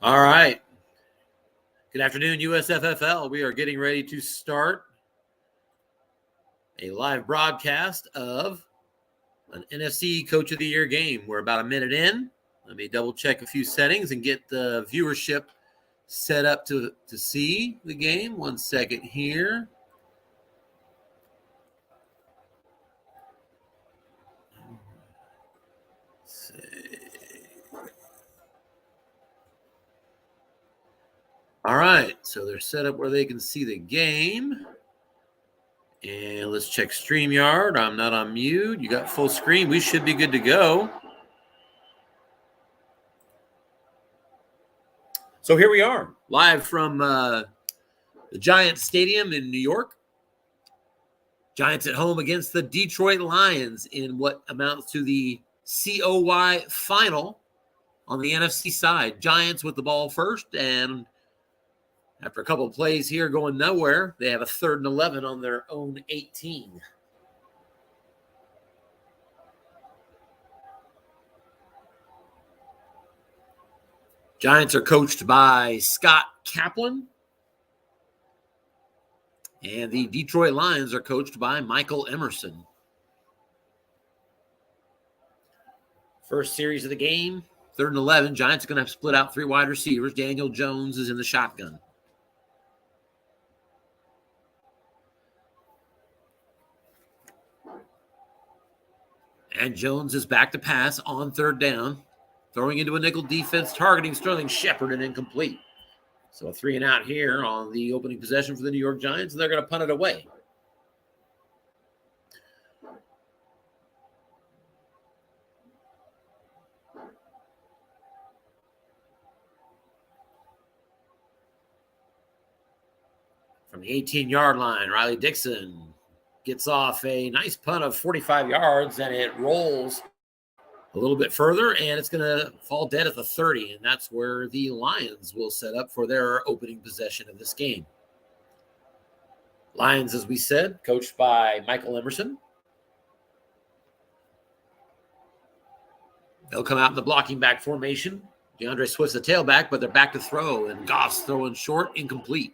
All right. Good afternoon, USFFL. We are getting ready to start a live broadcast of an NFC Coach of the Year game. We're about a minute in. Let me double check a few settings and get the viewership set up to see the game. 1 second here. Let's see. All right, so they're set up where they can see the game. And let's check StreamYard. I'm not on mute. You got full screen. We should be good to go. So here we are, live from the Giants Stadium in New York. Giants at home against the Detroit Lions in what amounts to the COY final on the NFC side. Giants with the ball first, and after a couple of plays here going nowhere, they have a 3rd and 11 on their own 18. Giants are coached by Scott Kaplan. And the Detroit Lions are coached by Michael Emerson. First series of the game, 3rd and 11. Giants are going to have split out 3 wide receivers. Daniel Jones is in the shotgun. And Jones is back to pass on 3rd down. Throwing into a nickel defense, targeting Sterling Shepard and incomplete. So a 3 and out here on the opening possession for the New York Giants, and they're going to punt it away. From the 18-yard line, Riley Dixon gets off a nice punt of 45 yards, and it rolls a little bit further, and it's going to fall dead at the 30, and that's where the Lions will set up for their opening possession of this game. Lions, as we said, coached by Michael Emerson. They'll come out in the blocking back formation. DeAndre Swift's the tailback, but they're back to throw, and Goss throwing short, incomplete.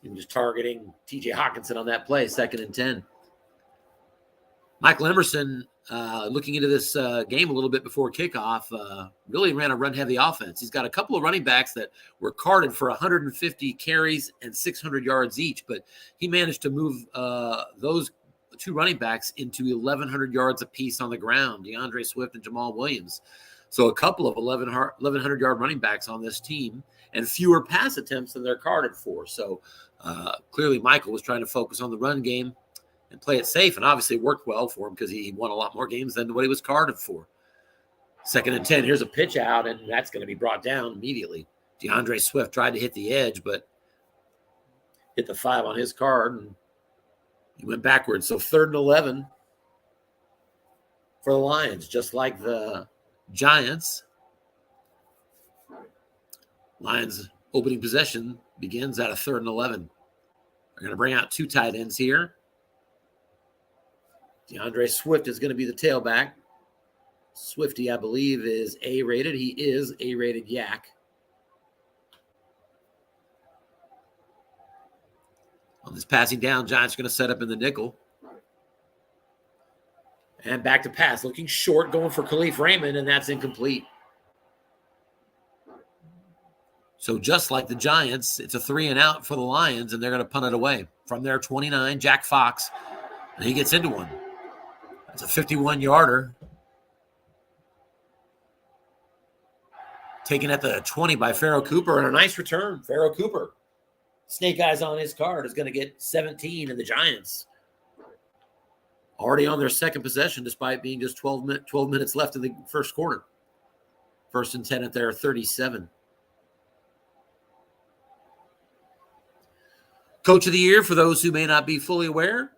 And just targeting T.J. Hawkinson on that play, 2nd and 10. Michael Emerson, looking into this game a little bit before kickoff, really ran a run-heavy offense. He's got a couple of running backs that were carded for 150 carries and 600 yards each, but he managed to move those 2 running backs into 1,100 yards apiece on the ground, DeAndre Swift and Jamal Williams. So a couple of 1,100-yard running backs on this team and fewer pass attempts than they're carded for. So clearly Michael was trying to focus on the run game and play it safe, and obviously it worked well for him because he won a lot more games than what he was carded for. 2nd and 10, here's a pitch out, and that's going to be brought down immediately. DeAndre Swift tried to hit the edge, but hit the 5 on his card, and he went backwards. So 3rd and 11 for the Lions, just like the Giants. Lions opening possession begins at a 3rd and 11. They're going to bring out 2 tight ends here. DeAndre Swift is going to be the tailback. Swifty, I believe, is A-rated. He is A-rated yak. On this passing down, Giants are going to set up in the nickel. And back to pass, looking short, going for Khalif Raymond, and that's incomplete. So just like the Giants, it's a 3 and out for the Lions, and they're going to punt it away. From their 29, Jack Fox, and he gets into one. That's a 51-yarder. Taken at the 20 by Pharaoh Cooper, and a nice return. Pharaoh Cooper, snake eyes on his card, is going to get 17, and the Giants already on their 2nd possession despite being just 12 minutes left in the first quarter. 1st and 10 at their 37. Coach of the Year, for those who may not be fully aware,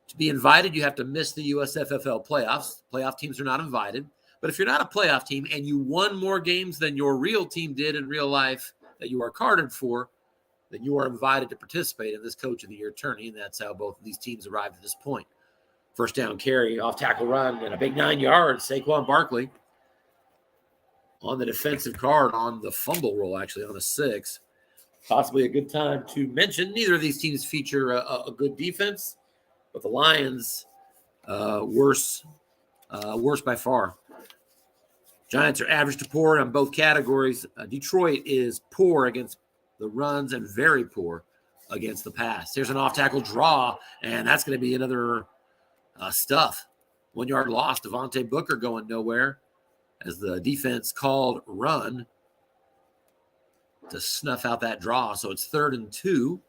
to be invited, you have to miss the USFFL playoffs. Playoff teams are not invited. But if you're not a playoff team and you won more games than your real team did in real life that you are carded for, then you are invited to participate in this Coach of the Year tourney, and that's how both of these teams arrived at this point. First down carry, off tackle run, and a big 9 yards. Saquon Barkley on the defensive card on the fumble roll, actually, on a 6. Possibly a good time to mention neither of these teams feature a good defense, but the Lions, worse by far. Giants are average to poor on both categories. Detroit is poor against the runs and very poor against the pass. Here's an off-tackle draw, and that's going to be another stuff. 1 yard loss. Devontae Booker going nowhere as the defense called run to snuff out that draw. So it's 3rd and 2.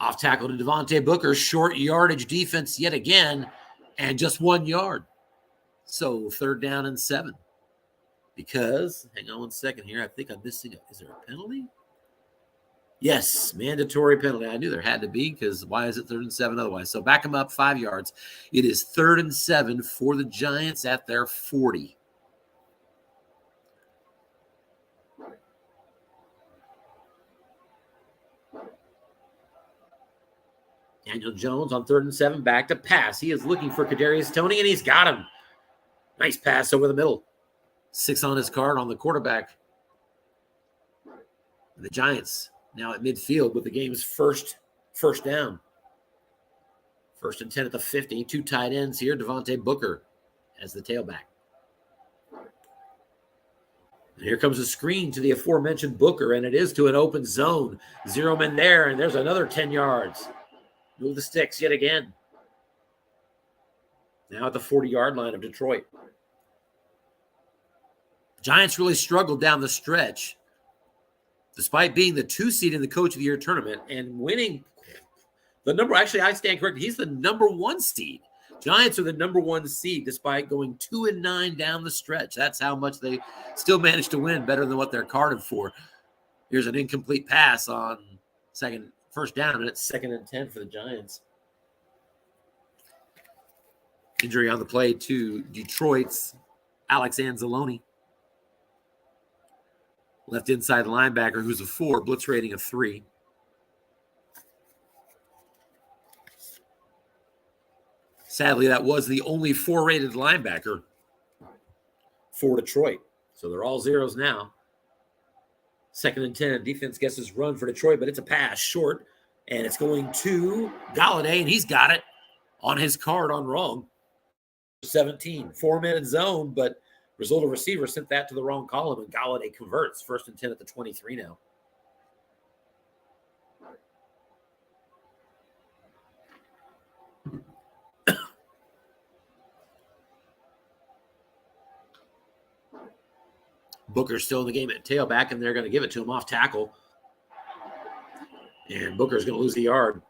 Off tackle to Devontae Booker. Short yardage defense yet again, and just 1 yard. So 3rd down and 7. Because, hang on one second here, I think I'm missing is there a penalty? Yes, mandatory penalty. I knew there had to be, because why is it 3rd and 7 otherwise? So back them up 5 yards. It is 3rd and 7 for the Giants at their 40. Daniel Jones on 3rd and 7, back to pass. He is looking for Kadarius Toney, and he's got him. Nice pass over the middle. 6 on his card on the quarterback. The Giants now at midfield with the game's first down. 1st and 10 at the 50. 2 tight ends here. Devontae Booker as the tailback. And here comes a screen to the aforementioned Booker, and it is to an open zone. 0 men there, and there's another 10 yards. Move the sticks yet again. Now at the 40-yard line of Detroit. Giants really struggled down the stretch, despite being the 2 seed in the Coach of the Year tournament and winning the number. Actually, I stand corrected. He's the number 1 seed. Giants are the number 1 seed despite going 2-9 down the stretch. That's how much they still managed to win, better than what they're carded for. Here's an incomplete pass on first down, and it's 2nd and 10 for the Giants. Injury on the play to Detroit's Alex Anzalone. Left inside linebacker, who's a 4, blitz rating of 3. Sadly, that was the only 4-rated linebacker for Detroit. So they're all zeros now. 2nd and 10. Defense guesses run for Detroit, but it's a pass short, and it's going to Galladay, and he's got it on his card on wrong. 17. 4-man in zone, but result of receiver sent that to the wrong column, and Galladay converts. 1st and 10 at the 23 now. Booker's still in the game at tailback, and they're going to give it to him off tackle. And Booker's going to lose the yard.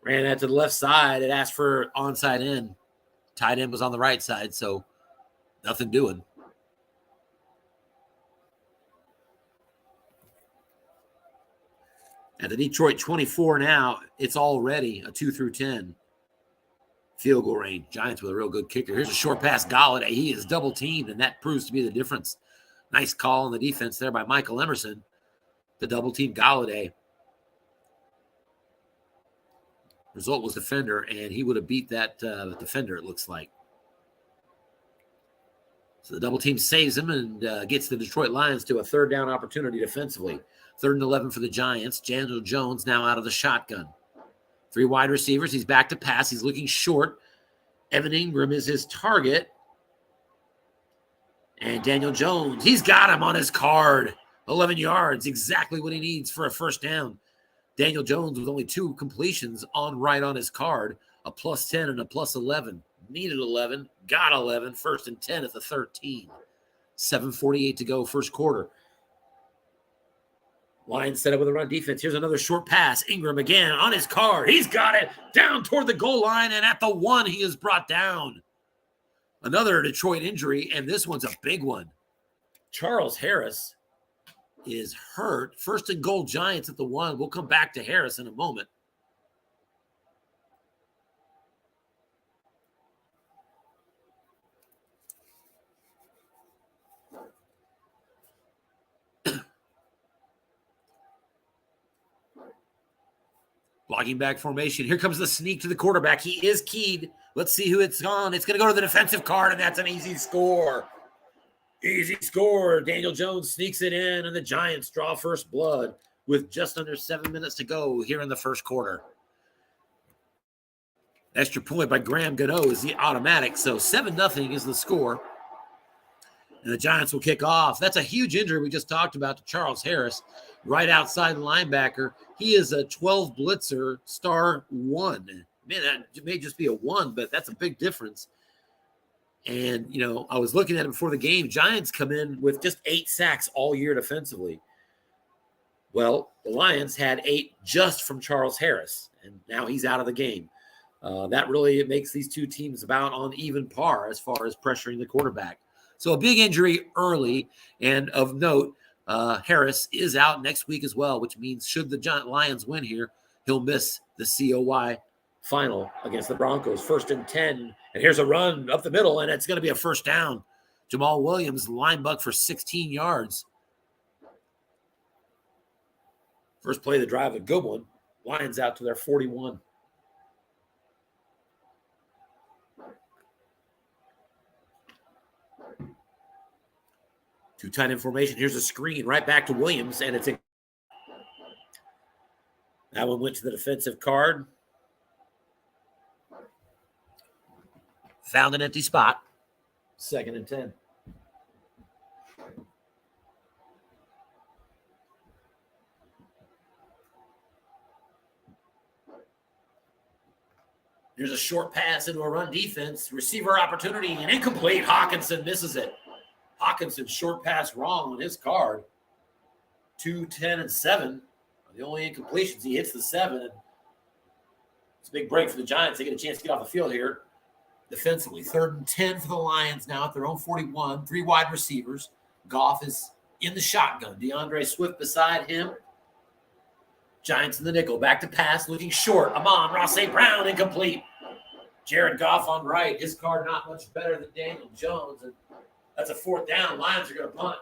Ran that to the left side. It asked for onside end. Tight end was on the right side, so nothing doing. At the Detroit 24 now, it's already a 2 through 10 field goal range. Giants with a real good kicker. Here's a short pass. Galladay, he is double teamed, and that proves to be the difference. Nice call on the defense there by Michael Emerson. The double team Galladay. Result was defender, and he would have beat that defender, it looks like. So the double team saves him and gets the Detroit Lions to a 3rd down opportunity defensively. 3rd and 11 for the Giants. Daniel Jones now out of the shotgun. 3 wide receivers. He's back to pass. He's looking short. Evan Ingram is his target. And Daniel Jones, he's got him on his card. 11 yards, exactly what he needs for a 1st down. Daniel Jones with only 2 completions on his card. A +10 and a +11. Needed 11, got 11. 1st and 10 at the 13. 7:48 to go, first quarter. Lions set up with a run defense. Here's another short pass. Ingram again on his card. He's got it down toward the goal line, and at the 1, he is brought down. Another Detroit injury, and this one's a big one. Charles Harris is hurt. First and goal, Giants at the 1. We'll come back to Harris in a moment. Blocking back formation. Here comes the sneak to the quarterback. He is keyed. Let's see who it's on. It's going to go to the defensive card, and that's an easy score. Easy score. Daniel Jones sneaks it in, and the Giants draw first blood with just under 7 minutes to go here in the first quarter. Extra point by Graham Gano is the automatic, so 7-0 is the score. And the Giants will kick off. That's a huge injury we just talked about to Charles Harris, right outside linebacker. He is a 12 blitzer, star 1. Man, that may just be a 1, but that's a big difference. And, you know, I was looking at it before the game. Giants come in with just 8 sacks all year defensively. Well, the Lions had 8 just from Charles Harris, and now he's out of the game. That really makes these two teams about on even par as far as pressuring the quarterback. So a big injury early, and of note, Harris is out next week as well, which means should the Giant Lions win here, he'll miss the COY final against the Broncos. 1st and 10, and here's a run up the middle, and it's going to be a first down. Jamal Williams, line buck for 16 yards. First play of the drive, a good one. Lions out to their 41. Two tight end formation. Here's a screen right back to Williams, and that one went to the defensive card. Found an empty spot. 2nd and 10. Here's a short pass into a run defense. Receiver opportunity and incomplete. Hawkinson misses it. Hawkinson short pass wrong on his card. 2, 10, and 7 are the only incompletions. He hits the 7. It's a big break for the Giants. They get a chance to get off the field here defensively. 3rd and 10 for the Lions now at their own 41. 3 wide receivers. Goff is in the shotgun. DeAndre Swift beside him. Giants in the nickel. Back to pass. Looking short. Amon-Ra St. Brown incomplete. Jared Goff on right. His card not much better than Daniel Jones. And that's a 4th down. Lions are going to punt.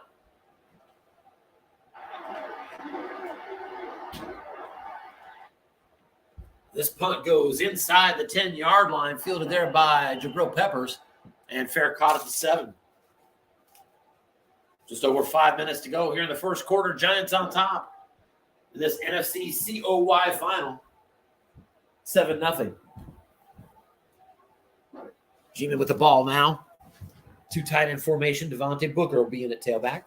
This punt goes inside the 10-yard line, fielded there by Jabril Peppers, and fair caught at the 7. Just over 5 minutes to go here in the first quarter. Giants on top in this NFC COY final. 7-0. G-Man with the ball now. 2 tight end formation. Devontae Booker will be in at tailback.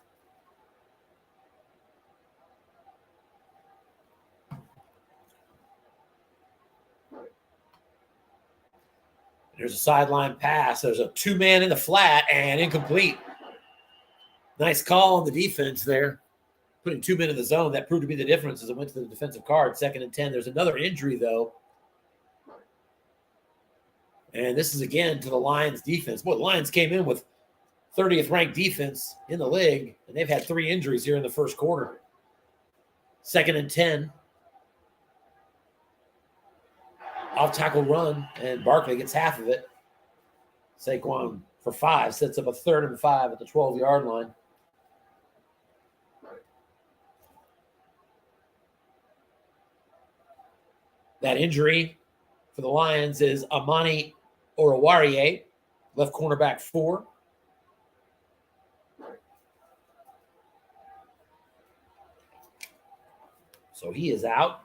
There's a sideline pass. There's a 2-man in the flat and incomplete. Nice call on the defense there. Putting 2 men in the zone. That proved to be the difference as it went to the defensive card. 2nd and 10. There's another injury, though. And this is, again, to the Lions defense. Boy, the Lions came in with 30th ranked defense in the league, and they've had 3 injuries here in the first quarter. 2nd and 10. Off tackle run, and Barkley gets half of it. Saquon for 5 sets up a 3rd and 5 at the 12-yard line. That injury for the Lions is Amani Oruwariye, left cornerback 4. So he is out.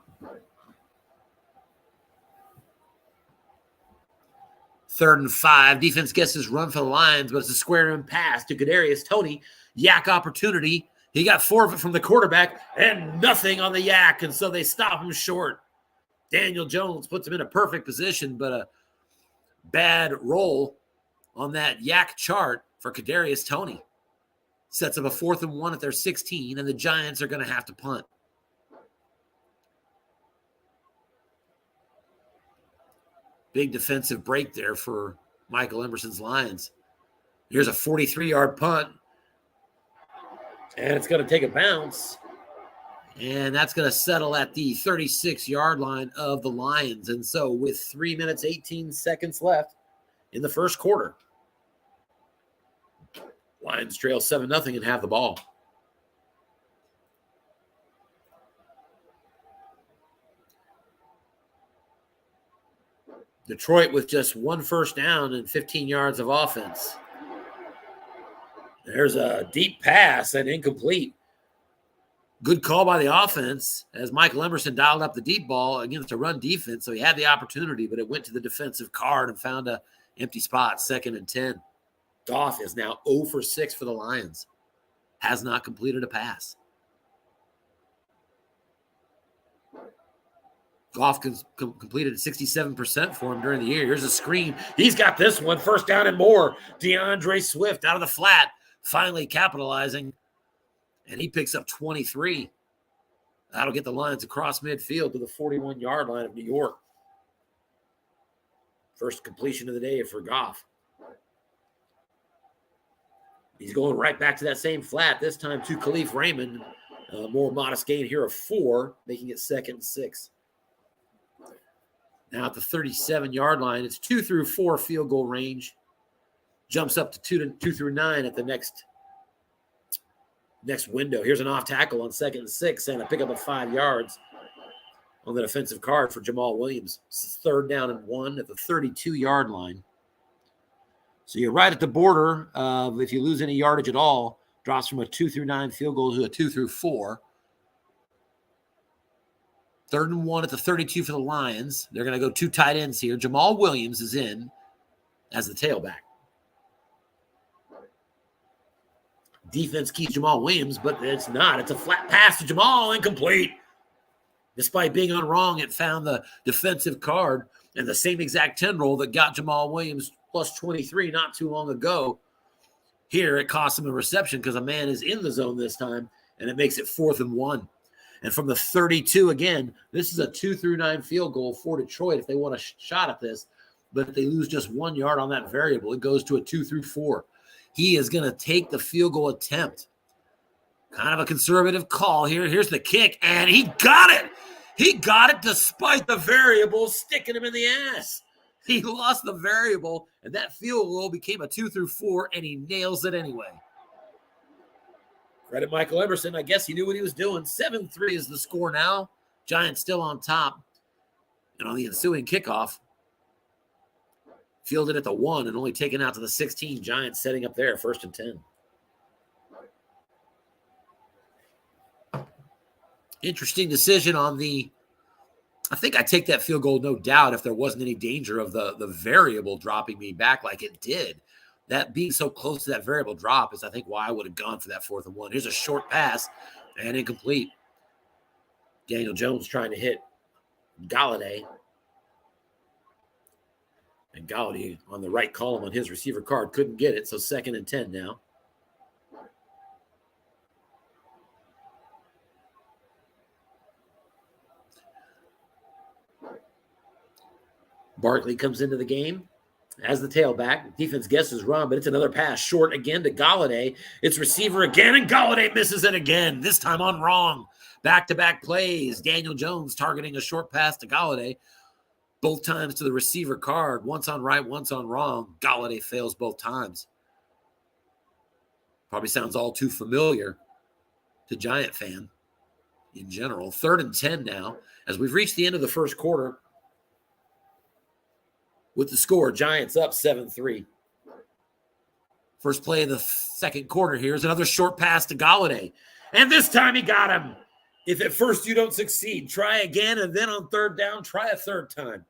3rd and 5. Defense gets his run for the Lions, but it's a square in pass to Kadarius Toney. Yak opportunity. He got 4 of it from the quarterback and nothing on the yak, and so they stop him short. Daniel Jones puts him in a perfect position, but a bad roll on that yak chart for Kadarius Toney. Sets up a 4th and 1 at their 16, and the Giants are going to have to punt. Big defensive break there for Michael Emerson's Lions. Here's a 43-yard punt. And it's going to take a bounce. And that's going to settle at the 36-yard line of the Lions. And so with 3 minutes, 18 seconds left in the first quarter, Lions trail 7-0 and have the ball. Detroit with just one first down and 15 yards of offense. There's a deep pass and incomplete. Good call by the offense as Michael Emerson dialed up the deep ball against a run defense, so he had the opportunity, but it went to the defensive card and found an empty spot, 2nd and 10. Goff is now 0 for 6 for the Lions. Has not completed a pass. Goff completed 67% for him during the year. Here's a screen. He's got this one. First down and more. DeAndre Swift out of the flat, finally capitalizing. And he picks up 23. That'll get the Lions across midfield to the 41-yard line of New York. First completion of the day for Goff. He's going right back to that same flat, this time to Khalif Raymond. A more modest gain here of 4, making it 2nd and 6. Now at the 37-yard line, it's 2 through 4 field goal range. Jumps up to 2 through 9 at the next window. Here's an off tackle on 2nd and 6 and a pickup of 5 yards on the defensive card for Jamal Williams. It's 3rd down and 1 at the 32-yard line. So you're right at the border of, if you lose any yardage at all, drops from a 2 through 9 field goal to a 2 through 4. 3rd and 1 at the 32 for the Lions. They're going to go 2 tight ends here. Jamal Williams is in as the tailback. Defense keeps Jamal Williams, but it's not. It's a flat pass to Jamal, incomplete. Despite being on wrong, it found the defensive card and the same exact 10 roll that got Jamal Williams plus 23 not too long ago. Here, it costs him a reception because a man is in the zone this time, and it makes it 4th and 1. And from the 32, again, this is a 2 through 9 field goal for Detroit if they want a shot at this. But if they lose just 1 yard on that variable, it goes to a 2 through 4. He is going to take the field goal attempt. Kind of a conservative call here. Here's the kick, and he got it. He got it despite the variable sticking him in the ass. He lost the variable, and that field goal became a 2 through 4, and he nails it anyway. Credit Michael Emerson. I guess he knew what he was doing. 7-3 is the score now. Giants still on top. And on the ensuing kickoff, fielded at the 1 and only taken out to the 16. Giants setting up there, 1st and 10. Interesting decision on the, I think I take that field goal, no doubt, if there wasn't any danger of the variable dropping me back like it did. That being so close to that variable drop is, I think, why I would have gone for that 4th and 1. Here's a short pass and incomplete. Daniel Jones trying to hit Galladay. And Galladay on the right column on his receiver card couldn't get it, so 2nd and 10 now. Barkley comes into the game as the tailback. Defense guesses run, but it's another pass short again to Galladay. It's receiver again, and Galladay misses it again, this time on wrong. Back-to-back plays. Daniel Jones targeting a short pass to Galladay. Both times to the receiver card. Once on right, once on wrong. Galladay fails both times. Probably sounds all too familiar to Giant fan in general. 3rd and 10 now as we've reached the end of the first quarter. With the score, Giants up 7-3. First play of the second quarter here is another short pass to Galladay. And this time he got him. If at first you don't succeed, try again, and then on 3rd down, try a 3rd time.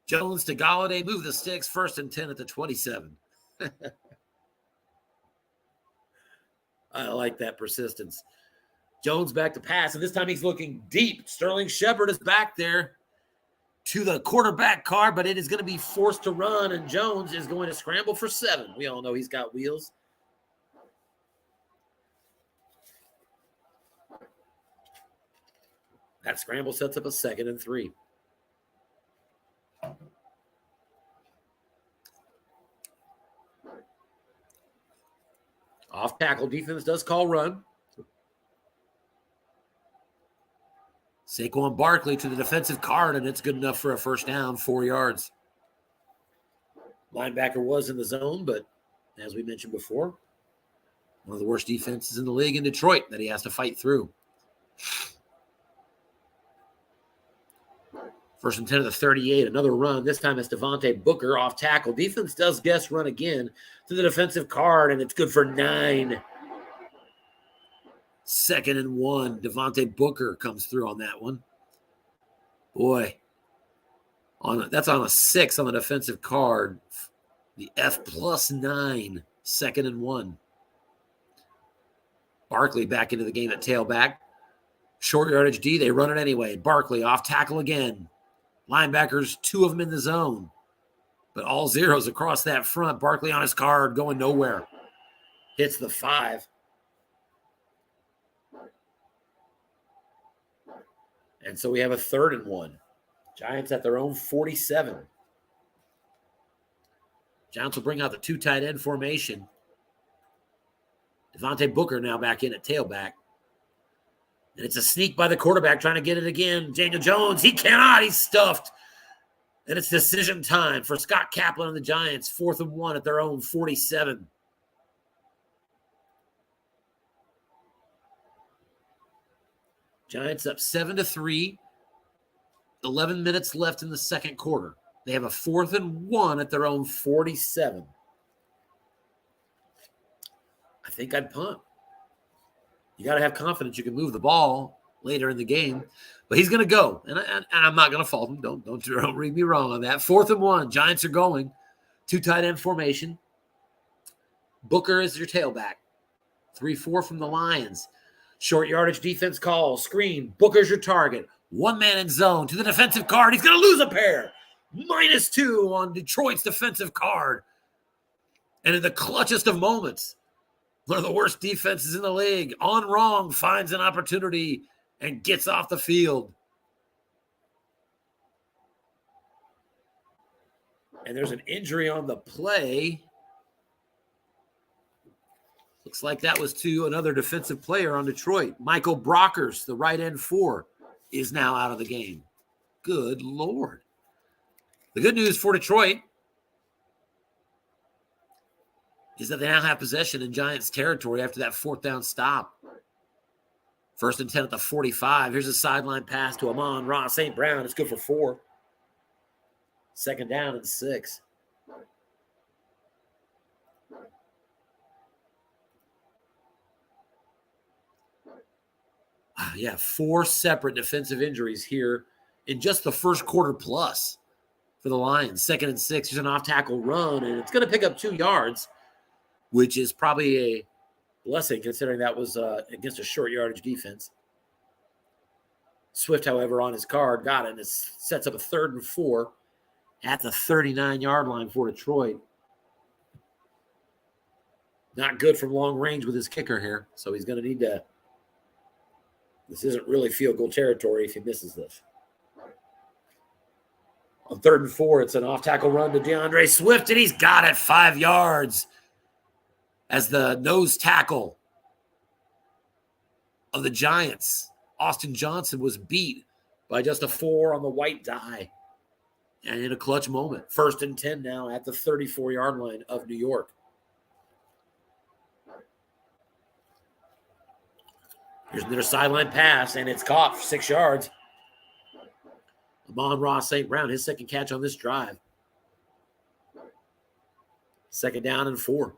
Jones to Galladay, move the sticks, 1st and 10 at the 27. I like that persistence. Jones back to pass, and this time he's looking deep. Sterling Shepard is back there to the quarterback car, but it is going to be forced to run, and Jones is going to scramble for 7. We all know he's got wheels. That scramble sets up a 2nd and 3. Off tackle defense does call run. Saquon Barkley to the defensive card, and it's good enough for a first down, 4 yards. Linebacker was in the zone, but as we mentioned before, one of the worst defenses in the league in Detroit that he has to fight through. First and 10 of the 38, another run. This time it's Devontae Booker off tackle. Defense does guess run again to the defensive card, and it's good for 9. 2nd and 1. Devontae Booker comes through on that one. Boy, that's on a 6 on the defensive card. The F plus 9. 2nd and 1. Barkley back into the game at tailback. Short yardage D, they run it anyway. Barkley off tackle again. Linebackers, 2 of them in the zone. But all zeros across that front. Barkley on his card, going nowhere. Hits the 5. And so we have a 3rd and 1. Giants at their own 47. Giants will bring out the 2 tight end formation. Devontae Booker now back in at tailback. And it's a sneak by the quarterback trying to get it again. Daniel Jones, he cannot. He's stuffed. And it's decision time for Scott Kaplan and the Giants. 4th and 1 at their own 47. Giants up 7-3. 11 minutes left in the second quarter. They have a 4th and 1 at their own 47. I think I'd punt. You got to have confidence you can move the ball later in the game. But he's going to go, and I'm not going to fault him. Don't read me wrong on that. 4th and 1. Giants are going. 2 tight end formation. Booker is your tailback. 3-4 from the Lions. Short yardage defense call. Screen. Booker's your target. 1 man in zone to the defensive card. He's going to lose a pair. -2 on Detroit's defensive card. And in the clutchest of moments, one of the worst defenses in the league, on wrong, finds an opportunity and gets off the field. And there's an injury on the play. Looks like that was to another defensive player on Detroit. Michael Brockers, the right end 4, is now out of the game. Good Lord. The good news for Detroit is that they now have possession in Giants territory after that 4th down stop. 1st and 10 at the 45. Here's a sideline pass to Amon-Ra St. Brown. It's good for 4. 2nd down and 6. Yeah, 4 separate defensive injuries here in just the first quarter plus for the Lions. 2nd and 6. There's an off-tackle run, and it's going to pick up 2 yards, which is probably a blessing considering that was against a short yardage defense. Swift, however, on his card, got it, and it sets up a 3rd and 4 at the 39-yard line for Detroit. Not good from long range with his kicker here, so he's going to need to – this isn't really field goal territory if he misses this. On 3rd and 4, it's an off-tackle run to DeAndre Swift, and he's got it 5 yards as the nose tackle of the Giants, Austin Johnson, was beat by just a 4 on the white die. And in a clutch moment, 1st and 10 now at the 34-yard line of New York. Here's another sideline pass, and it's caught for 6 yards. Amon-Ra St. Brown, his 2nd catch on this drive. 2nd down and 4.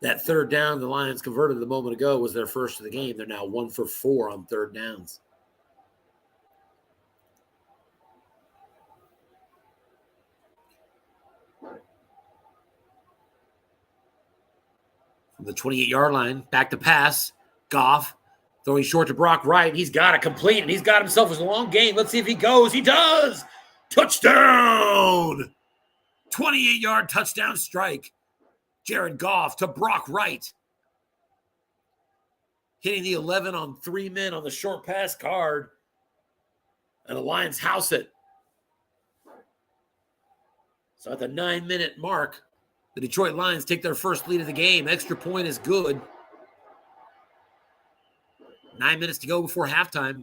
That 3rd down the Lions converted a moment ago was their first of the game. They're now 1 for 4 on 3rd downs. From the 28-yard line, back to pass. Goff throwing short to Brock Wright. He's got it complete, and he's got himself a long game. Let's see if he goes. He does! Touchdown! 28-yard touchdown strike. Jared Goff to Brock Wright. Hitting the 11 on 3 men on the short pass card. And the Lions house it. So at the 9-minute mark, the Detroit Lions take their first lead of the game. Extra point is good. 9 minutes to go before halftime.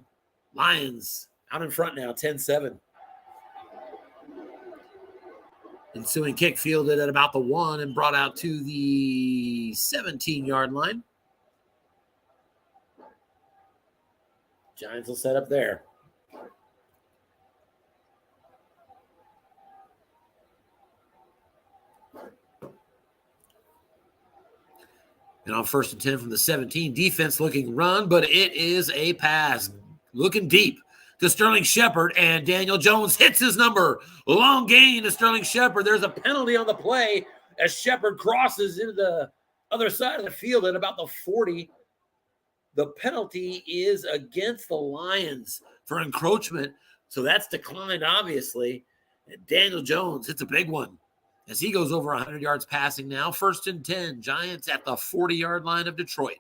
Lions out in front now, 10-7. Ensuing kick fielded at about the 1 and brought out to the 17-yard line. Giants will set up there. And on 1st and 10 from the 17, defense looking run, but it is a pass. Looking deep to Sterling Shepard, and Daniel Jones hits his number. Long gain to Sterling Shepard. There's a penalty on the play as Shepard crosses into the other side of the field at about the 40. The penalty is against the Lions for encroachment, so that's declined, obviously. And Daniel Jones hits a big one as he goes over 100 yards passing now. 1st and 10, Giants at the 40-yard line of Detroit.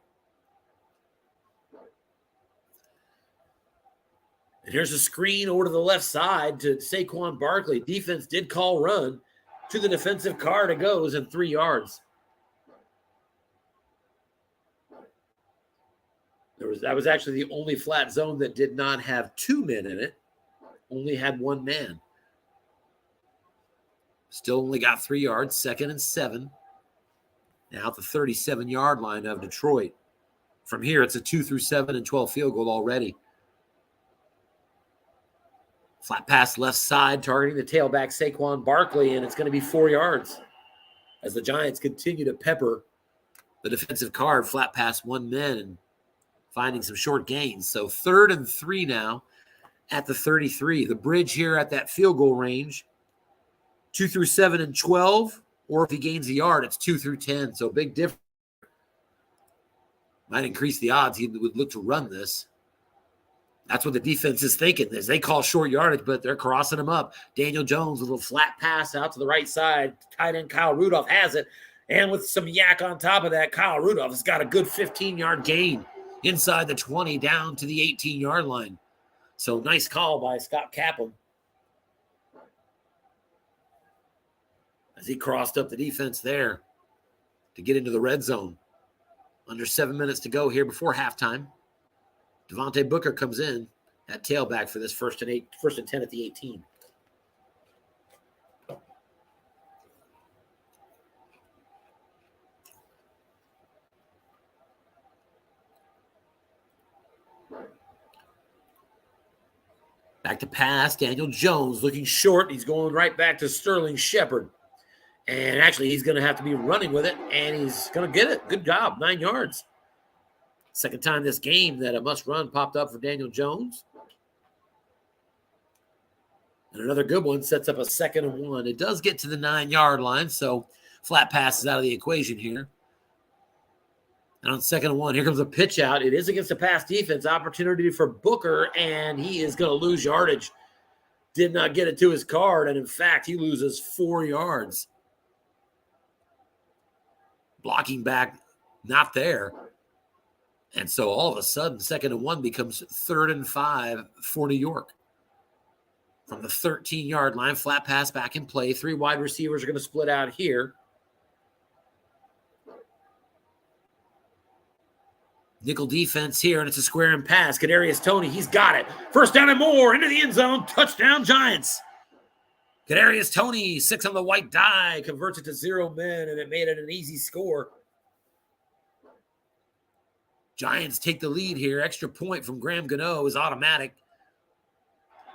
And here's a screen over to the left side to Saquon Barkley. Defense did call run. To the defensive card it goes, and 3 yards. That was actually the only flat zone that did not have 2 men in it. Only had 1 man. Still only got 3 yards, 2nd and 7. Now at the 37-yard line of Detroit. From here, it's a 2 through 7 and 12 field goal already. Flat pass left side, targeting the tailback Saquon Barkley, and it's going to be 4 yards as the Giants continue to pepper the defensive card. Flat pass 1 man and finding some short gains. So 3rd and 3 now at the 33. The bridge here at that field goal range. 2 through 7 and 12, or if he gains a yard, it's 2 through 10. So big difference. Might increase the odds he would look to run this. That's what the defense is thinking. As they call short yardage, but they're crossing him up. Daniel Jones, a little flat pass out to the right side. Tight end Kyle Rudolph has it. And with some yak on top of that, Kyle Rudolph has got a good 15-yard gain inside the 20 down to the 18-yard line. So nice call by Scott Kaplan as he crossed up the defense there to get into the red zone. Under 7 minutes to go here before halftime. Devontae Booker comes in at tailback for this 1st and 10 at the 18. Back to pass. Daniel Jones looking short. He's going right back to Sterling Shepard. And actually, he's going to have to be running with it, and he's going to get it. Good job, 9 yards. Second time this game that a must run popped up for Daniel Jones. And another good one sets up a 2nd and 1. It does get to the 9-yard line, so flat pass is out of the equation here. And on 2nd and 1, here comes a pitch out. It is against a pass defense. Opportunity for Booker, and he is going to lose yardage. Did not get it to his card, and in fact, he loses 4 yards. Blocking back, not there. And so all of a sudden, 2nd and 1 becomes 3rd and 5 for New York. From the 13-yard line, flat pass back in play. 3 wide receivers are going to split out here. Nickel defense here, and it's a square and pass. Kadarius Toney, he's got it. 1st down and more, into the end zone. Touchdown, Giants. Kadarius Toney, 6 on the white die, converts it to 0 men, and it made it an easy score. Giants take the lead here. Extra point from Graham Gano is automatic.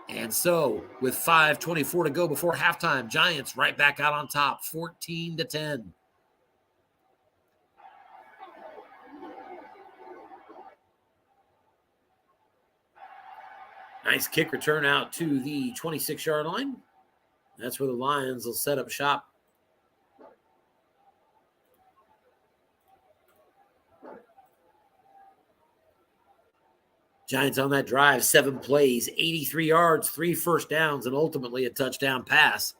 And so, with 5:24 to go before halftime, Giants right back out on top, 14-10. Nice kick return out to the 26-yard line. That's where the Lions will set up shop. Giants on that drive, 7 plays, 83 yards, 3 first downs, and ultimately a touchdown pass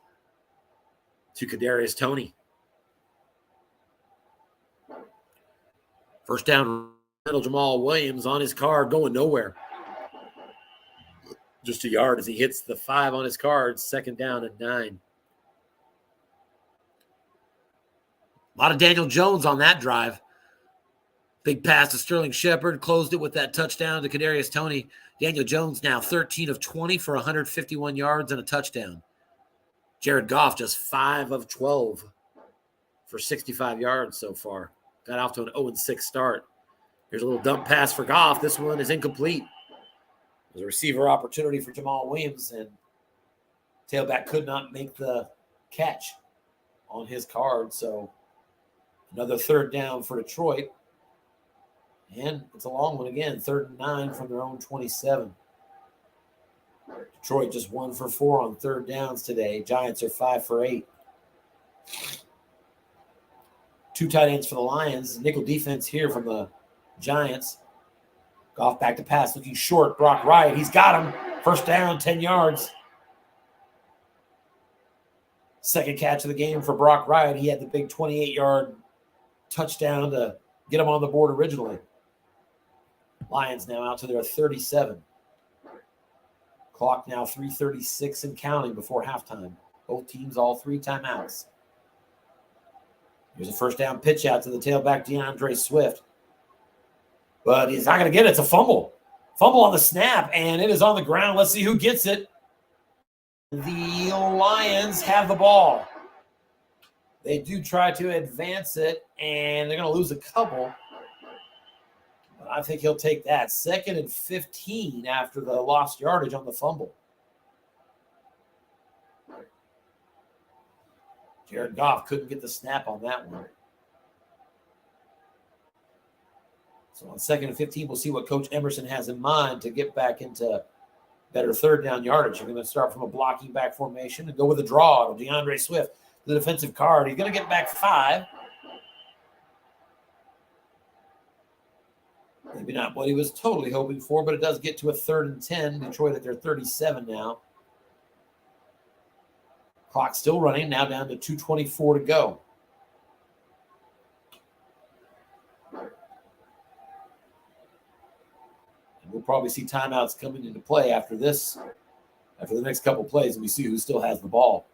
to Kadarius Toney. First down, Jamal Williams on his card, going nowhere. Just a yard as he hits the 5 on his card, 2nd down and 9. A lot of Daniel Jones on that drive. Big pass to Sterling Shepard. Closed it with that touchdown to Kadarius Toney. Daniel Jones now 13 of 20 for 151 yards and a touchdown. Jared Goff just 5 of 12 for 65 yards so far. Got off to an 0-6 start. Here's a little dump pass for Goff. This one is incomplete. There's a receiver opportunity for Jamal Williams, and tailback could not make the catch on his card. So another third down for Detroit. And it's a long one again, 3rd and 9 from their own 27. Detroit just 1 for 4 on third downs today. Giants are 5 for 8. 2 tight ends for the Lions. Nickel defense here from the Giants. Goff back to pass, looking short. Brock Wright, he's got him. First down, 10 yards. Second catch of the game for Brock Wright. He had the big 28-yard touchdown to get him on the board originally. Lions now out to their 37. Clock now 3:36 and counting before halftime. Both teams all 3 timeouts. Here's a first down pitch out to the tailback, DeAndre Swift. But he's not going to get it. It's a fumble. Fumble on the snap, and it is on the ground. Let's see who gets it. The Lions have the ball. They do try to advance it, and they're going to lose a couple. But I think he'll take that. 2nd and 15 after the lost yardage on the fumble. Jared Goff couldn't get the snap on that one. So on 2nd and 15, we'll see what Coach Emerson has in mind to get back into better third down yardage. You're going to start from a blocking back formation and go with a draw to DeAndre Swift, the defensive card. He's going to get back 5. Maybe not what he was totally hoping for, but it does get to a 3rd and 10. Detroit at their 37 now. Clock still running, now down to 2:24 to go. And we'll probably see timeouts coming into play after this, after the next couple plays, and we see who still has the ball.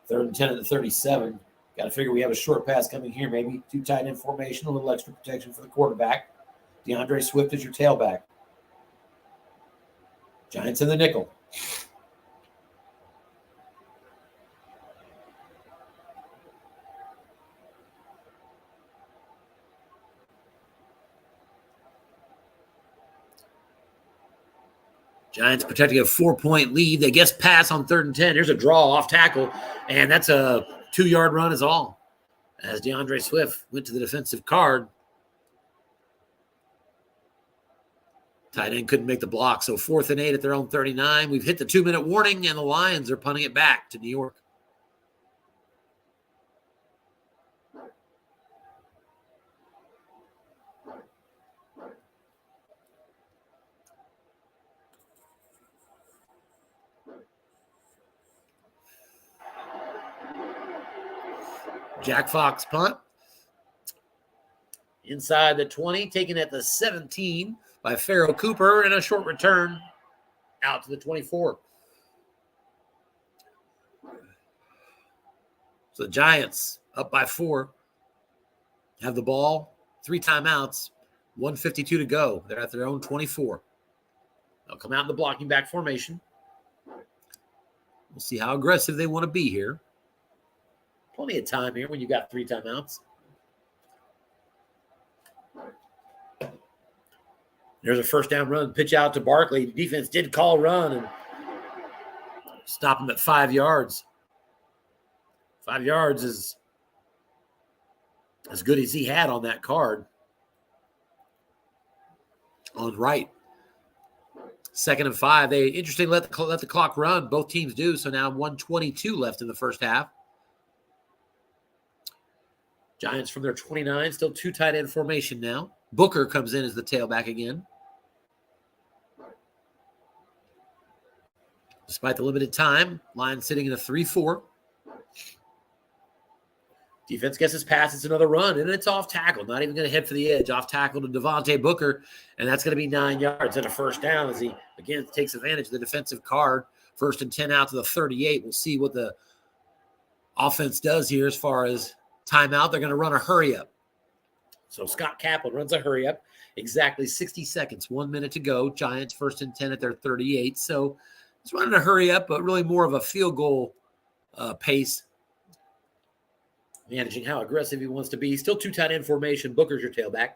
3rd and 10 at the 37. Got to figure we have a short pass coming here, maybe 2 tight end formation, a little extra protection for the quarterback. DeAndre Swift is your tailback. Giants in the nickel. Giants protecting a 4-point lead. They guess pass on 3rd and 10. Here's a draw off tackle, and that's a 2-yard run is all. As DeAndre Swift went to the defensive card. Tight end couldn't make the block. So 4th and 8 at their own 39. We've hit the 2-minute warning, and the Lions are punting it back to New York. Jack Fox punt. Inside the 20, taken at the 17 by Pharaoh Cooper, and a short return out to the 24. So the Giants up by 4, have the ball, 3 timeouts, 1:52 to go. They're at their own 24. They'll come out in the blocking back formation. We'll see how aggressive they want to be here. Plenty of time here when you got 3 timeouts. There's a first down run, pitch out to Barkley. The defense did call run and stop him at 5 yards. 5 yards is as good as he had on that card. On right. 2nd and 5. They interestingly let the clock run. Both teams do. So now 1:22 left in the first half. Giants from their 29, still 2 tight end formation now. Booker comes in as the tailback again. Despite the limited time, Lions sitting in a 3-4. Defense gets his pass. It's another run, and it's off tackle. Not even going to head for the edge. Off tackle to Devontae Booker, and that's going to be 9 yards and a first down as he, again, takes advantage of the defensive card. 1st and 10 out to the 38. We'll see what the offense does here as far as timeout. They're going to run a hurry up. So Scott Kaplan runs a hurry up. Exactly 60 seconds, 1 minute to go. Giants 1st and 10 at their 38. So it's running a hurry up, but really more of a field goal pace. Managing how aggressive he wants to be. Still two tight end formation. Booker's your tailback.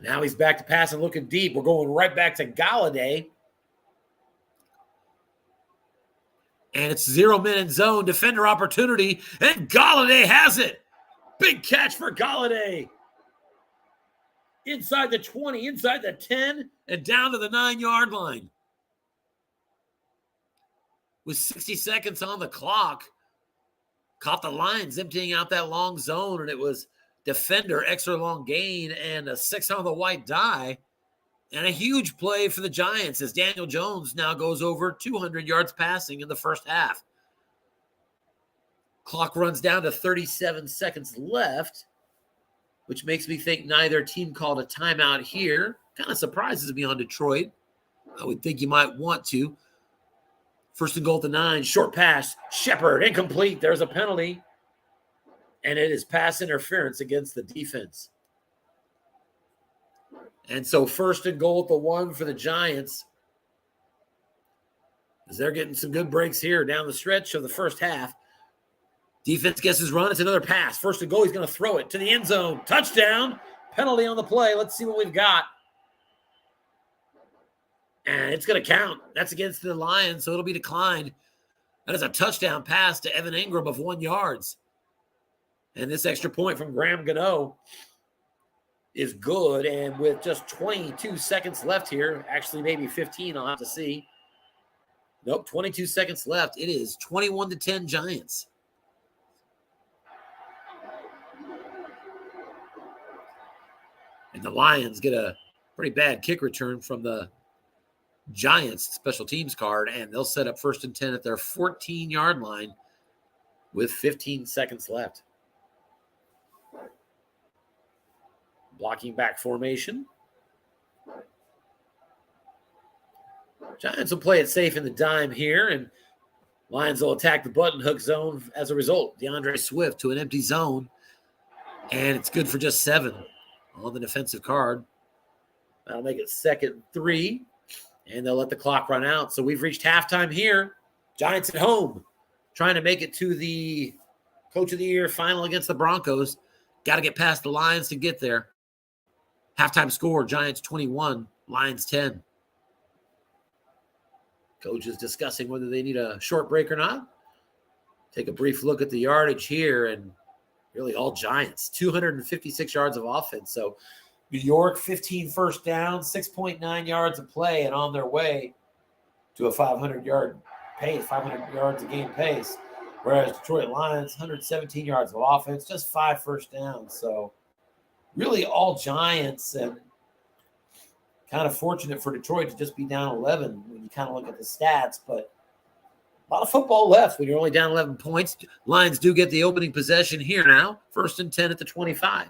Now he's back to pass and looking deep. We're going right back to Galladay. And it's 0-minute zone, defender opportunity, and Galladay has it. Big catch for Galladay. Inside the 20, inside the 10, and down to the 9-yard line. With 60 seconds on the clock, caught the Lions emptying out that long zone, and it was defender, extra long gain, and a 6 on the white die. And a huge play for the Giants as Daniel Jones now goes over 200 yards passing in the first half. Clock runs down to 37 seconds left, which makes me think neither team called a timeout here. Kind of surprises me on Detroit. I would think you might want to. 1st and goal at the 9, short pass, Shepard, incomplete. There's a penalty, and it is pass interference against the defense. And so 1st and goal at the 1 for the Giants, as they're getting some good breaks here down the stretch of the first half. Defense guesses run. It's another pass. 1st and goal. He's going to throw it to the end zone. Touchdown. Penalty on the play. Let's see what we've got. And it's going to count. That's against the Lions, so it'll be declined. That is a touchdown pass to Evan Ingram of 1 yard. And this extra point from Graham Gano is good. And with just 22 seconds left here, actually maybe 15, I'll have to see. Nope, 22 seconds left. It is 21-10 Giants. And the Lions get a pretty bad kick return from the Giants special teams card, and they'll set up 1st and 10 at their 14-yard line with 15 seconds left. Blocking back formation. Giants will play it safe in the dime here, and Lions will attack the button hook zone as a result. DeAndre Swift to an empty zone, and it's good for just 7 on the defensive card. That'll make it 2nd and 3, and they'll let the clock run out. So we've reached halftime here. Giants at home, trying to make it to the Coach of the Year final against the Broncos. Got to get past the Lions to get there. Halftime score, Giants 21, Lions 10. Coach is discussing whether they need a short break or not. Take a brief look at the yardage here, and really all Giants, 256 yards of offense. So New York, 15 first down, 6.9 yards of play, and on their way to a 500-yard pace, 500 yards a game pace. Whereas Detroit Lions, 117 yards of offense, just 5 first downs. So really all Giants, and kind of fortunate for Detroit to just be down 11 when you kind of look at the stats. But a lot of football left when you're only down 11 points. Lions do get the opening possession here now, 1st and 10 at the 25.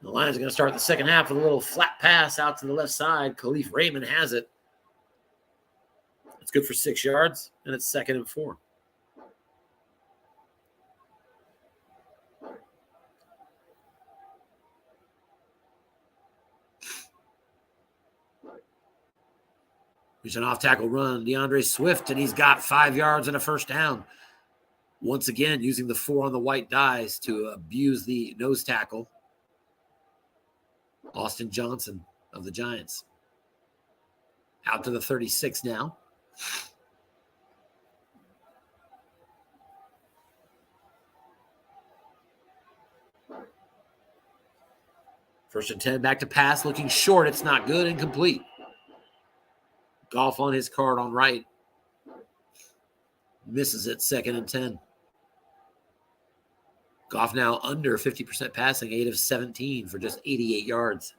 The Lions are going to start the second half with a little flat pass out to the left side. Khalif Raymond has it. It's good for 6 yards, and it's 2nd and 4. There's an off-tackle run, DeAndre Swift, and he's got 5 yards and a first down. Once again, using the 4 on the white dice to abuse the nose tackle. Austin Johnson of the Giants. Out to the 36 now. First and 10, back to pass, looking short. It's not good, incomplete. Goff on his card on right. Misses it, 2nd and 10. Goff now under 50% passing, 8 of 17 for just 88 yards.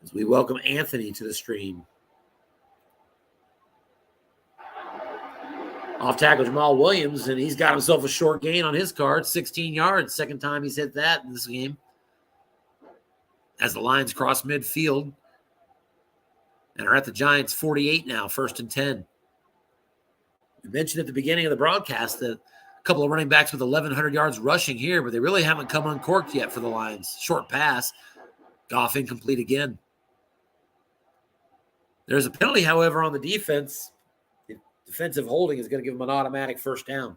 As we welcome Anthony to the stream. Off tackle Jamal Williams, and he's got himself a short gain on his card, 16 yards. Second time he's hit that in this game. As the Lions cross midfield and are at the Giants' 48 now, 1st and 10. We mentioned at the beginning of the broadcast that a couple of running backs with 1,100 yards rushing here, but they really haven't come uncorked yet for the Lions. Short pass. Goff incomplete again. There's a penalty, however, on the defense. Defensive holding is going to give them an automatic first down.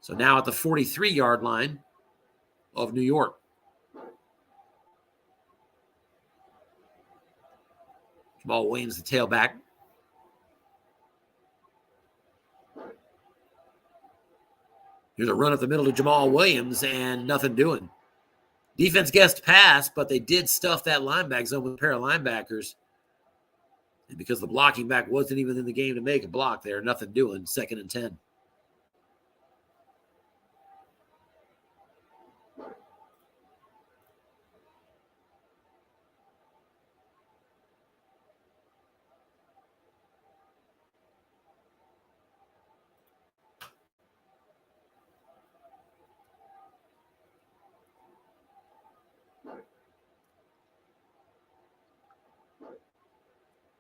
So now at the 43-yard line of New York. Jamal Williams, the tailback. Here's a run up the middle to Jamal Williams, and nothing doing. Defense guessed pass, but they did stuff that linebacker zone with a pair of linebackers. And because the blocking back wasn't even in the game to make a block there, nothing doing. 2nd and 10.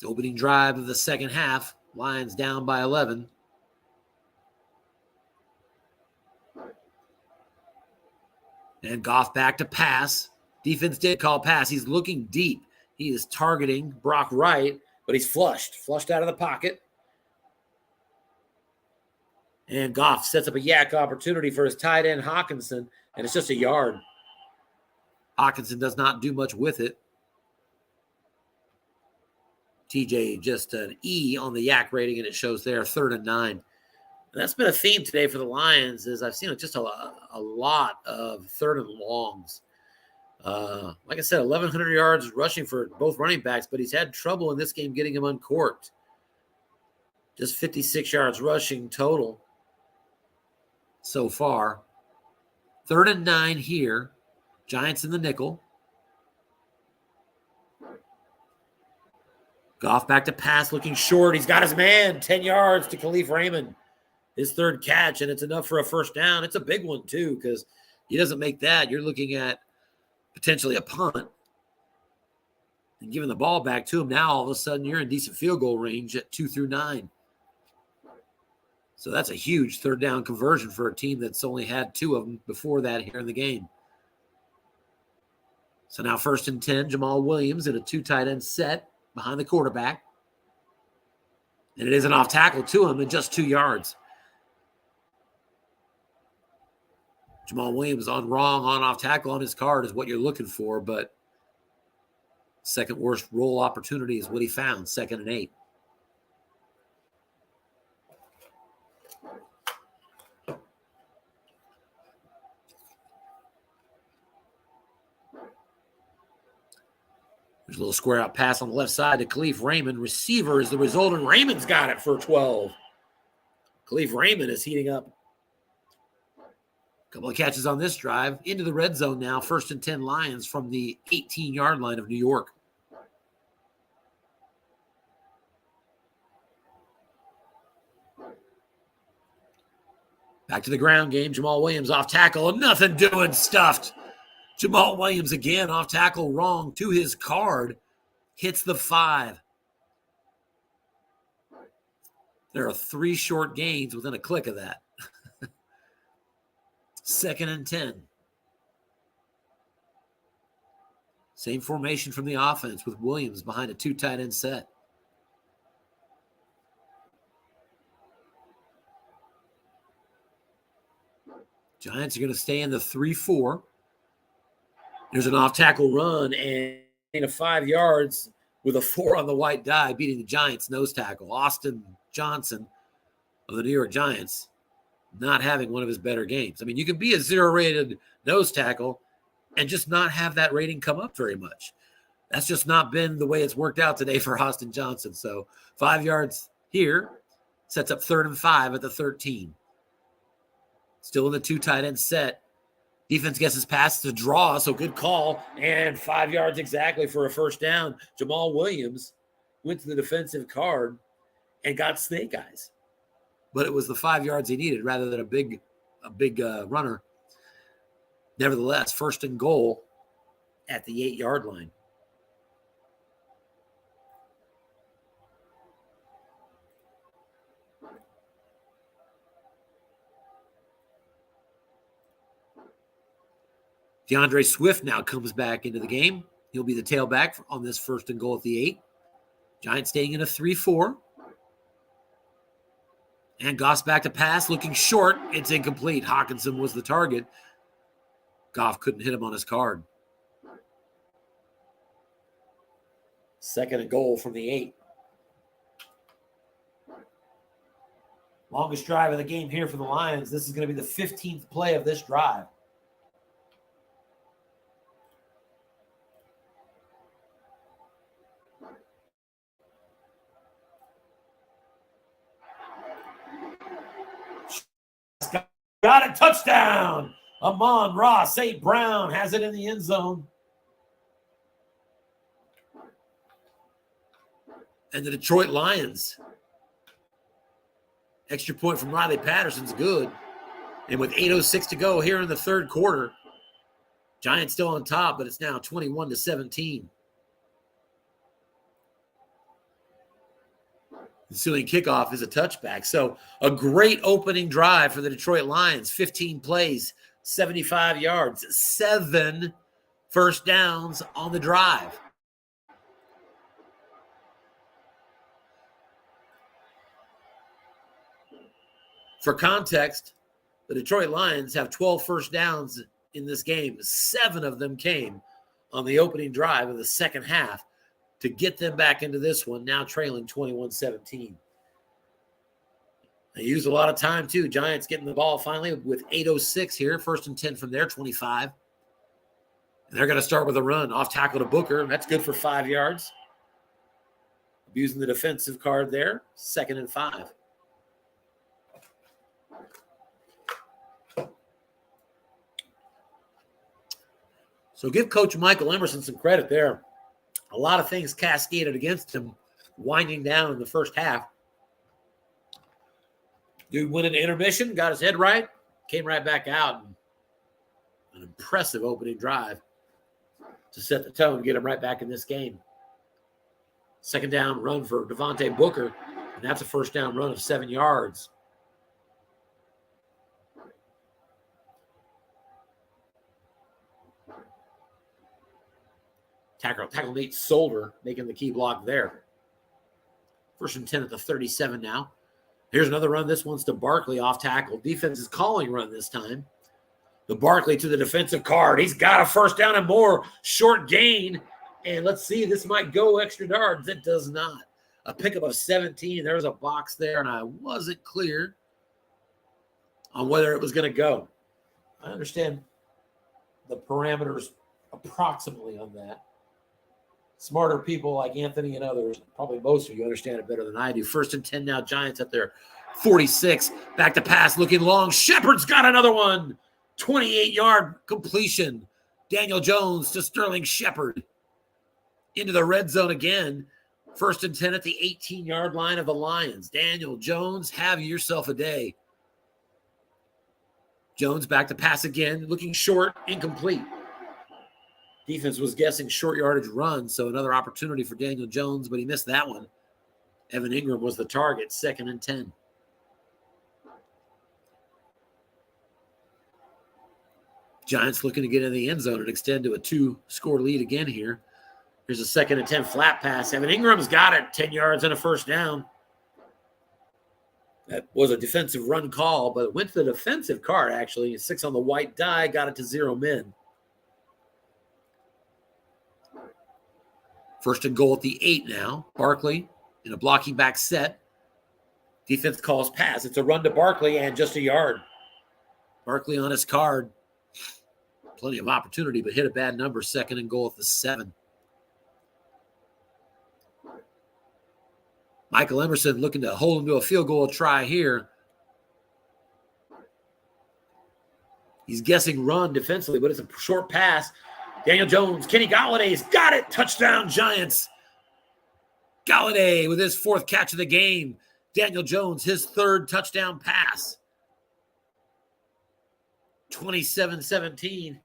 Opening drive of the second half. Lions down by 11. And Goff back to pass. Defense did call pass. He's looking deep. He is targeting Brock Wright, but he's flushed out of the pocket. And Goff sets up a yak opportunity for his tight end, Hawkinson, and it's just a yard. Hawkinson does not do much with it. TJ just an E on the yak rating, and it shows there 3rd and 9. And that's been a theme today for the Lions, is I've seen just a lot of 3rd and longs. Like I said, 1,100 yards rushing for both running backs, but he's had trouble in this game getting him uncorked. Just 56 yards rushing total so far. 3rd and 9 here. Giants in the nickel. Goff back to pass, looking short. He's got his man, 10 yards to Khalif Raymond. His 3rd catch, and it's enough for a first down. It's a big one, too, because he doesn't make that. You're looking at potentially a punt. And giving the ball back to him now, all of a sudden, you're in decent field goal range at 2 through 9. So that's a huge 3rd down conversion for a team that's only had 2 of them before that here in the game. So now 1st and 10, Jamal Williams in a 2 tight end set behind the quarterback. And it is an off tackle to him and just 2 yards. Jamal Williams on off tackle on his card is what you're looking for, but second worst roll opportunity is what he found, 2nd and 8. There's a little square out pass on the left side to Khalif Raymond. Receiver is the result, and Raymond's got it for 12. Khalif Raymond is heating up. A couple of catches on this drive. Into the red zone now. 1st and 10 Lions from the 18-yard line of New York. Back to the ground game. Jamal Williams off tackle. Nothing doing, stuffed. Jamal Williams again off tackle wrong to his card. Hits the 5. There are 3 short gains within a click of that. 2nd and 10. Same formation from the offense with Williams behind a 2 tight end set. Giants are going to stay in the 3-4. There's an off-tackle run and a 5 yards with a 4 on the white die, beating the Giants nose tackle. Austin Johnson of the New York Giants not having one of his better games. I mean, you can be a 0-rated nose tackle and just not have that rating come up very much. That's just not been the way it's worked out today for Austin Johnson. So 5 yards here sets up 3rd and 5 at the 13. Still in the 2 tight end set. Defense guesses pass to draw, so good call. And 5 yards exactly for a first down. Jamal Williams went to the defensive card and got snake eyes. But it was the 5 yards he needed rather than a big runner. Nevertheless, 1st and goal at the 8-yard line. DeAndre Swift now comes back into the game. He'll be the tailback on this 1st and goal at the 8. Giants staying in a 3-4. And Goff's back to pass, looking short. It's incomplete. Hawkinson was the target. Goff couldn't hit him on his card. 2nd and goal from the 8. Longest drive of the game here for the Lions. This is going to be the 15th play of this drive. Got it, touchdown. Amon-Ra St. Brown has it in the end zone. And the Detroit Lions. Extra point from Riley Patterson's good. And with 8:06 to go here in the 3rd quarter, Giants still on top, but it's now 21-17. The ensuing kickoff is a touchback. So a great opening drive for the Detroit Lions. 15 plays, 75 yards, 7 first downs on the drive. For context, the Detroit Lions have 12 first downs in this game. 7 of them came on the opening drive of the second half to get them back into this one, now trailing 21-17. They used a lot of time, too. Giants getting the ball finally with 8:06 here. 1st and 10 from their 25. And they're going to start with a run. Off tackle to Booker. That's good for 5 yards. Abusing the defensive card there. 2nd and 5. So give Coach Michael Emerson some credit there. A lot of things cascaded against him, winding down in the first half. Dude went into intermission, got his head right, came right back out. An impressive opening drive to set the tone, get him right back in this game. 2nd down run for Devontae Booker, and that's a 1st down run of 7 yards. Tackle Nate Solder making the key block there. 1st and 10 at the 37 now. Here's another run. This one's to Barkley off tackle. Defense is calling run this time. The Barkley to the defensive card. He's got a 1st down and more. Short gain. And let's see, this might go extra yards. It does not. A pickup of 17. There's a box there, and I wasn't clear on whether it was going to go. I understand the parameters approximately on that. Smarter people like Anthony and others, probably most of you understand it better than I do. 1st and 10 now, Giants at their 46. Back to pass, looking long. Shepard's got another one. 28-yard completion. Daniel Jones to Sterling Shepard. Into the red zone again. 1st and 10 at the 18-yard line of the Lions. Daniel Jones, have yourself a day. Jones back to pass again, looking short, incomplete. Defense was guessing short yardage run, so another opportunity for Daniel Jones, but he missed that one. Evan Ingram was the target, 2nd and 10. Giants looking to get in the end zone and extend to a 2-score lead again here. Here's a 2nd and 10 flat pass. Evan Ingram's got it, 10 yards and a 1st down. That was a defensive run call, but it went to the defensive card, actually. 6 on the white die, got it to 0 men. 1st and goal at the 8 now. Barkley in a blocking back set. Defense calls pass. It's a run to Barkley and just a yard. Barkley on his card. Plenty of opportunity, but hit a bad number. 2nd and goal at the 7. Michael Emerson looking to hold him to a field goal try here. He's guessing run defensively, but it's a short pass. Daniel Jones, Kenny Galladay's got it. Touchdown, Giants. Galladay with his 4th catch of the game. Daniel Jones, his third touchdown pass. 27-17.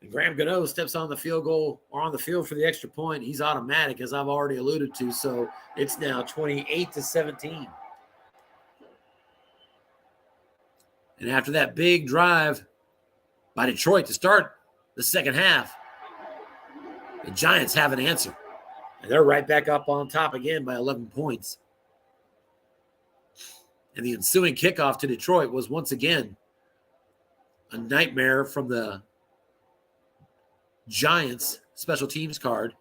And Graham Gano steps on the field goal or on the field for the extra point. He's automatic, as I've already alluded to. So it's now 28-17. And after that big drive by Detroit to start the second half, the Giants have an answer. And they're right back up on top again by 11 points. And the ensuing kickoff to Detroit was once again a nightmare from the Giants special teams card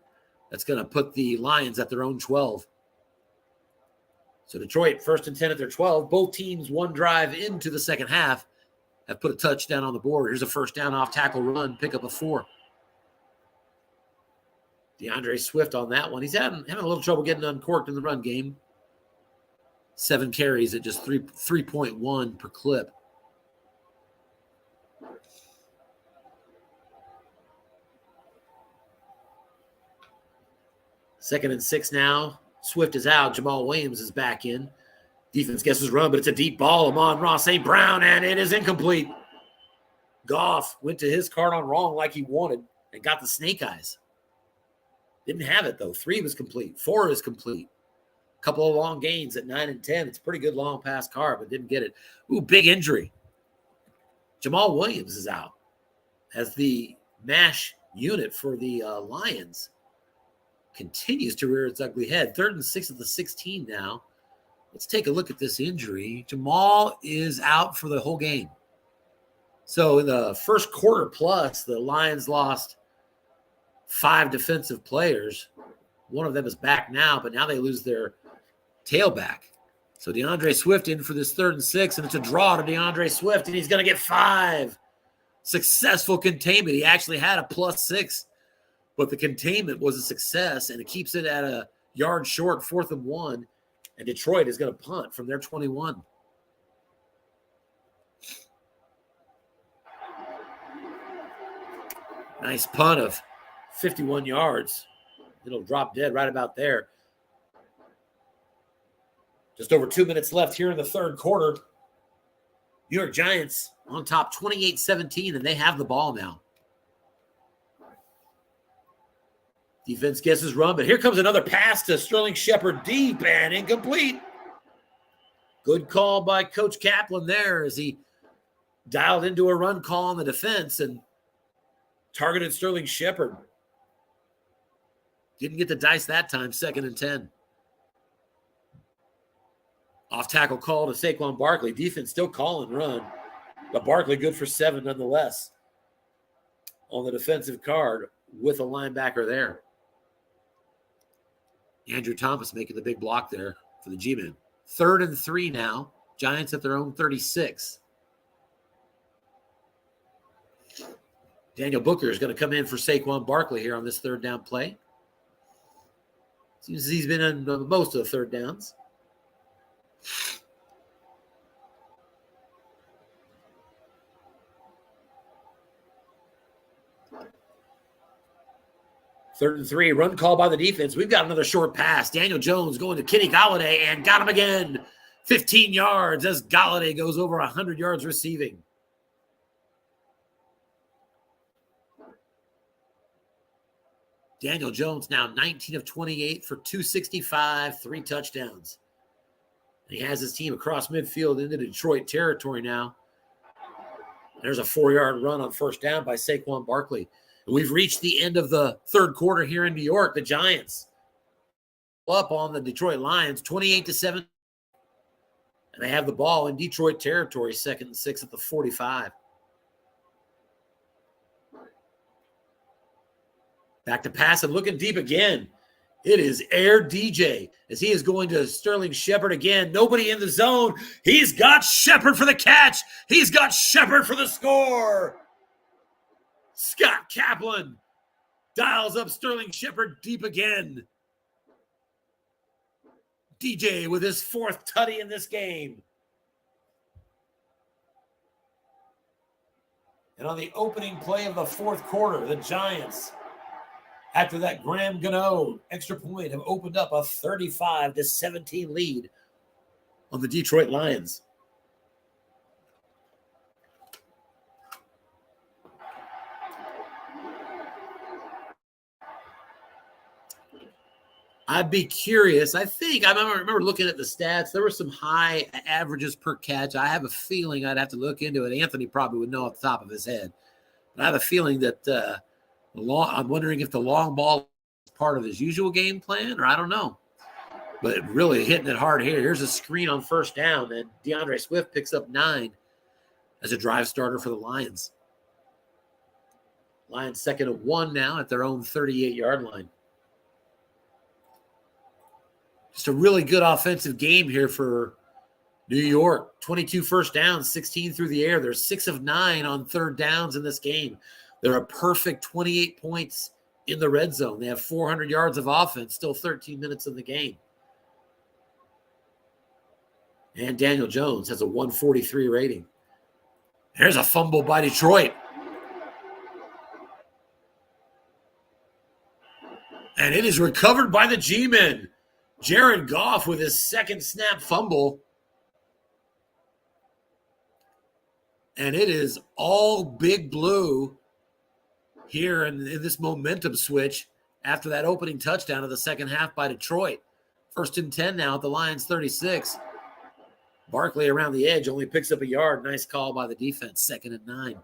that's going to put the Lions at their own 12. So Detroit, 1st and 10 at their 12. Both teams, one drive into the second half, have put a touchdown on the board. Here's a first down off tackle run, pick up a 4. DeAndre Swift on that one. He's having a little trouble getting uncorked in the run game. 7 carries at just 3.1 per clip. Second and 6 now. Swift is out. Jamal Williams is back in. Defense guesses run, but it's a deep ball. Amon-Ra St. Brown, and it is incomplete. Goff went to his card on wrong like he wanted and got the snake eyes. Didn't have it, though. 3 was complete. 4 is complete. A couple of long gains at 9 and 10. It's a pretty good long pass card, but didn't get it. Ooh, big injury. Jamal Williams is out as the MASH unit for the Lions continues to rear its ugly head. 3rd and 6 at the 16 now. Let's take a look at this injury. Jamal is out for the whole game. So in the first quarter plus, the Lions lost 5 defensive players. One of them is back now, but now they lose their tailback. So DeAndre Swift in for this 3rd and 6, and it's a draw to DeAndre Swift, and he's going to get 5. Successful containment. He actually had a +6, but the containment was a success, and it keeps it at a yard short, 4th and 1, and Detroit is going to punt from their 21. Nice punt of 51 yards. It'll drop dead right about there. Just over 2 minutes left here in the third quarter. New York Giants on top 28-17, and they have the ball now. Defense guesses run, but here comes another pass to Sterling Shepard, deep and incomplete. Good call by Coach Kaplan there as he dialed into a run call on the defense and targeted Sterling Shepard. Didn't get the dice that time, 2nd and 10. Off tackle call to Saquon Barkley. Defense still calling run, but Barkley good for 7 nonetheless on the defensive card with a linebacker there. Andrew Thomas making the big block there for the G-men. 3rd and 3 now. Giants at their own 36. Daniel Booker is going to come in for Saquon Barkley here on this 3rd down play. Seems he's been on most of the 3rd downs. Third and 3, run call by the defense. We've got another short pass. Daniel Jones going to Kenny Golladay and got him again. 15 yards as Golladay goes over 100 yards receiving. Daniel Jones now 19 of 28 for 265, 3 touchdowns. And he has his team across midfield into Detroit territory now. There's a 4-yard run on 1st down by Saquon Barkley. And we've reached the end of the 3rd quarter here in New York. The Giants up on the Detroit Lions, 28-7. And they have the ball in Detroit territory, 2nd and 6 at the 45. Back to pass and looking deep again. It is Air DJ as he is going to Sterling Shepard again. Nobody in the zone. He's got Shepard for the catch. He's got Shepard for the score. Scott Kaplan dials up Sterling Shepard deep again. DJ with his 4th tutty in this game. And on the opening play of the 4th quarter, the Giants, after that Graham Gano extra point, have opened up a 35-17 lead on the Detroit Lions. I'd be curious. I remember looking at the stats. There were some high averages per catch. I have a feeling I'd have to look into it. Anthony probably would know off the top of his head. But I have a feeling that I'm wondering if the long ball is part of his usual game plan, or I don't know. But really hitting it hard here. Here's a screen on first down, and DeAndre Swift picks up 9 as a drive starter for the Lions. Lions 2nd and 1 now at their own 38-yard line. Just a really good offensive game here for New York. 22 first downs, 16 through the air. They're 6 of 9 on third downs in this game. They're a perfect 28 points in the red zone. They have 400 yards of offense, still 13 minutes in the game. And Daniel Jones has a 143 rating. There's a fumble by Detroit. And it is recovered by the G-men. Jared Goff with his second snap fumble. And it is all Big Blue here in this momentum switch after that opening touchdown of the second half by Detroit. 1st and 10 now at the Lions 36. Barkley around the edge only picks up a yard. Nice call by the defense. 2nd and 9.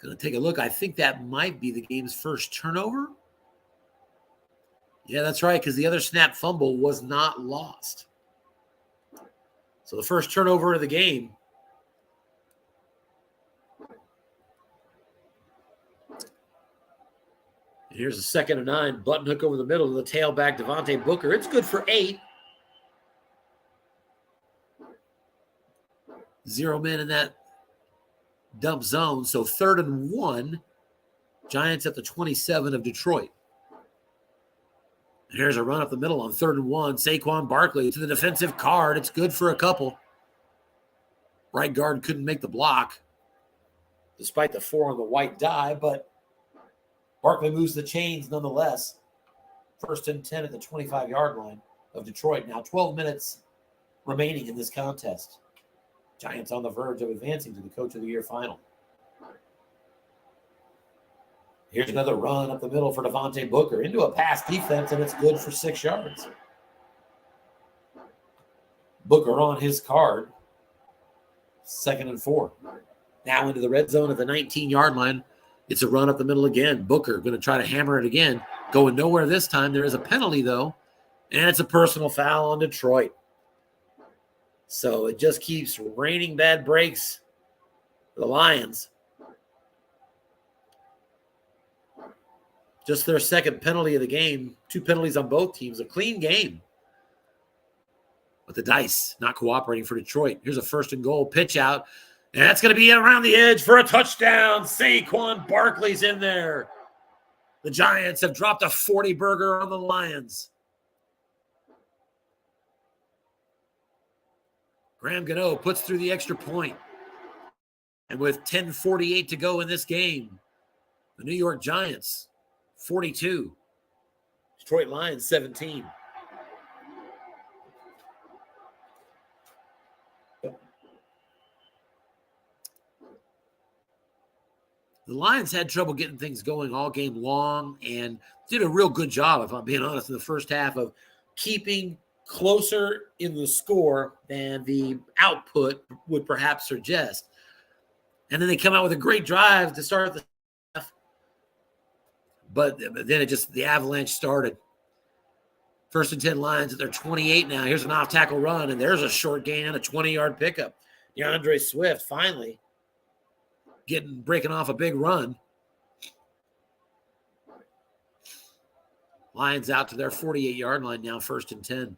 Going to take a look. I think that might be the game's first turnover. Yeah, that's right, because the other snap fumble was not lost. So the first turnover of the game. And here's a 2nd and 9. Button hook over the middle to the tailback, Devontae Booker. It's good for 8. 0 men in that dump zone. So 3rd and 1. Giants at the 27 of Detroit. And here's a run up the middle on 3rd and 1. Saquon Barkley to the defensive card. It's good for a couple. Right guard couldn't make the block despite the 4 on the white die, but Barkley moves the chains nonetheless. 1st and 10 at the 25-yard line of Detroit. Now 12 minutes remaining in this contest. Giants on the verge of advancing to the Coach of the Year final. Here's another run up the middle for Devontae Booker into a pass defense, and it's good for 6 yards. Booker on his card. 2nd and 4. Now into the red zone at the 19-yard line. It's a run up the middle again. Booker going to try to hammer it again. Going nowhere this time. There is a penalty, though, and it's a personal foul on Detroit. So it just keeps raining bad breaks for the Lions. Just their second penalty of the game. 2 penalties on both teams. A clean game. But the dice not cooperating for Detroit. Here's a 1st and goal. Pitch out. And that's going to be around the edge for a touchdown. Saquon Barkley's in there. The Giants have dropped a 40-burger on the Lions. Graham Gano puts through the extra point. And with 10:48 to go in this game, the New York Giants 42. Detroit Lions 17. The Lions had trouble getting things going all game long and did a real good job, if I'm being honest, in the first half of keeping closer in the score than the output would perhaps suggest. And then they come out with a great drive to start the half. But then the avalanche started. 1st and 10 Lions at their 28 now. Here's an off-tackle run, and there's a short gain and a 20-yard pickup. DeAndre Swift finally breaking off a big run. Lions out to their 48-yard line now, 1st and 10.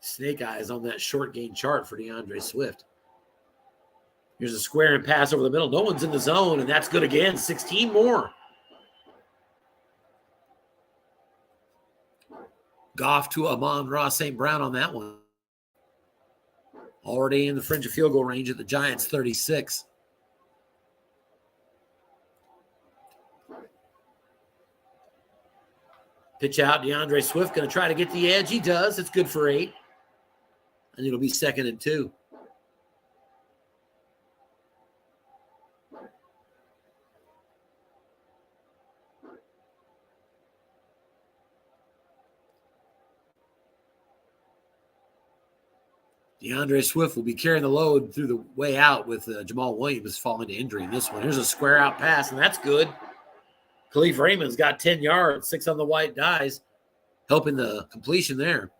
Snake eyes on that short gain chart for DeAndre Swift. Here's a square and pass over the middle. No one's in the zone, and that's good again. 16 more. Goff to Amon-Ra St. Brown on that one. Already in the fringe of field goal range at the Giants 36. Pitch out, DeAndre Swift going to try to get the edge. He does. It's good for 8. And it'll be 2nd and 2. DeAndre Swift will be carrying the load through the way out with Jamal Williams falling to injury in this one. Here's a square out pass, and that's good. Khalif Raymond's got 10 yards, 6 on the white dice, helping the completion there.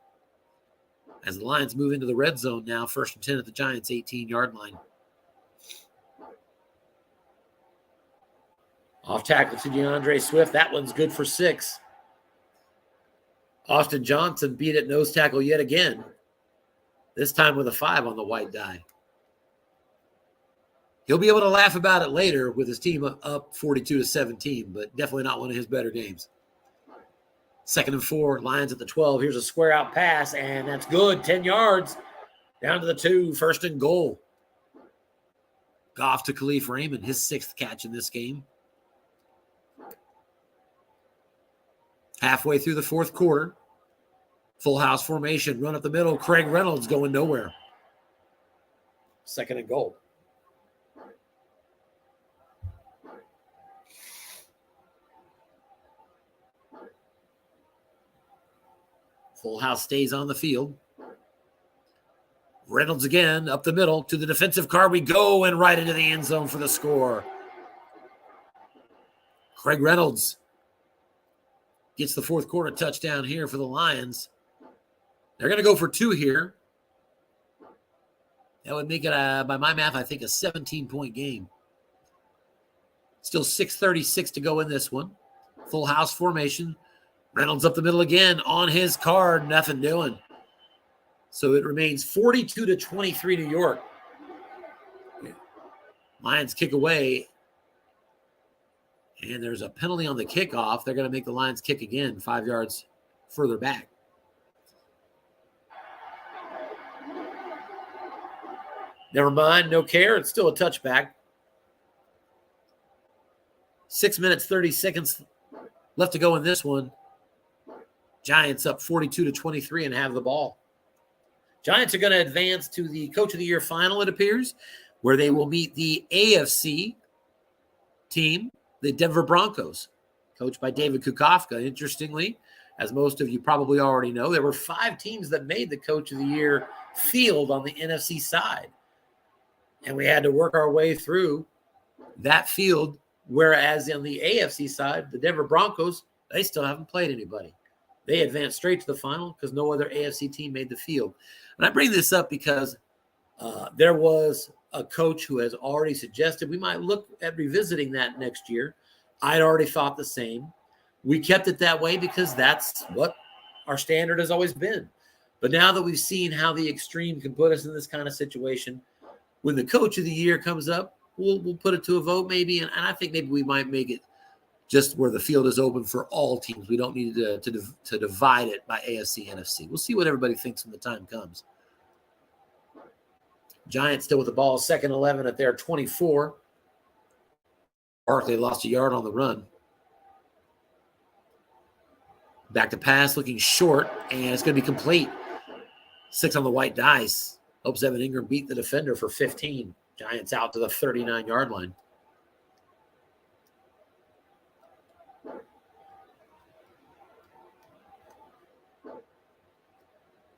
As the Lions move into the red zone now, 1st and 10 at the Giants' 18-yard line. Off tackle to DeAndre Swift. That one's good for 6. Austin Johnson beat at nose tackle yet again. This time with a 5 on the white die. He'll be able to laugh about it later with his team up 42-17, but definitely not one of his better games. 2nd and 4, Lions at the 12. Here's a square out pass, and that's good. 10 yards down to the 2, 1st and goal. Goff to Khalif Raymond, his 6th catch in this game. Halfway through the 4th quarter. Full house formation, run up the middle. Craig Reynolds going nowhere. 2nd and goal. Full house stays on the field. Reynolds again, up the middle to the defensive car we go, and right into the end zone for the score. Craig Reynolds gets the 4th quarter touchdown here for the Lions. They're going to go for 2 here. That would make it, by my math, I think a 17-point game. Still 6:36 to go in this one. Full house formation. Reynolds up the middle again on his card. Nothing doing. So it remains 42-23 New York. Lions kick away. And there's a penalty on the kickoff. They're going to make the Lions kick again 5 yards further back. Never mind, no care. It's still a touchback. 6 minutes, 30 seconds left to go in this one. Giants up 42-23 and have the ball. Giants are going to advance to the Coach of the Year final, it appears, where they will meet the AFC team, the Denver Broncos, coached by David Kukofka. Interestingly, as most of you probably already know, there were 5 teams that made the Coach of the Year field on the NFC side. And we had to work our way through that field, whereas on the AFC side, the Denver Broncos, they still haven't played anybody. They advanced straight to the final because no other AFC team made the field. And I bring this up because there was a coach who has already suggested we might look at revisiting that next year. I'd already thought the same. We kept it that way because that's what our standard has always been. But now that we've seen how the extreme can put us in this kind of situation, when the Coach of the Year comes up, we'll put it to a vote maybe, and I think maybe we might make it just where the field is open for all teams. We don't need to divide it by AFC, NFC. We'll see what everybody thinks when the time comes. Giants still with the ball, 2nd 11 at their 24. Barkley lost a yard on the run. Back to pass, looking short, and it's going to be complete. 6 on the white dice. Hopes Evan Ingram beat the defender for 15. Giants out to the 39-yard line.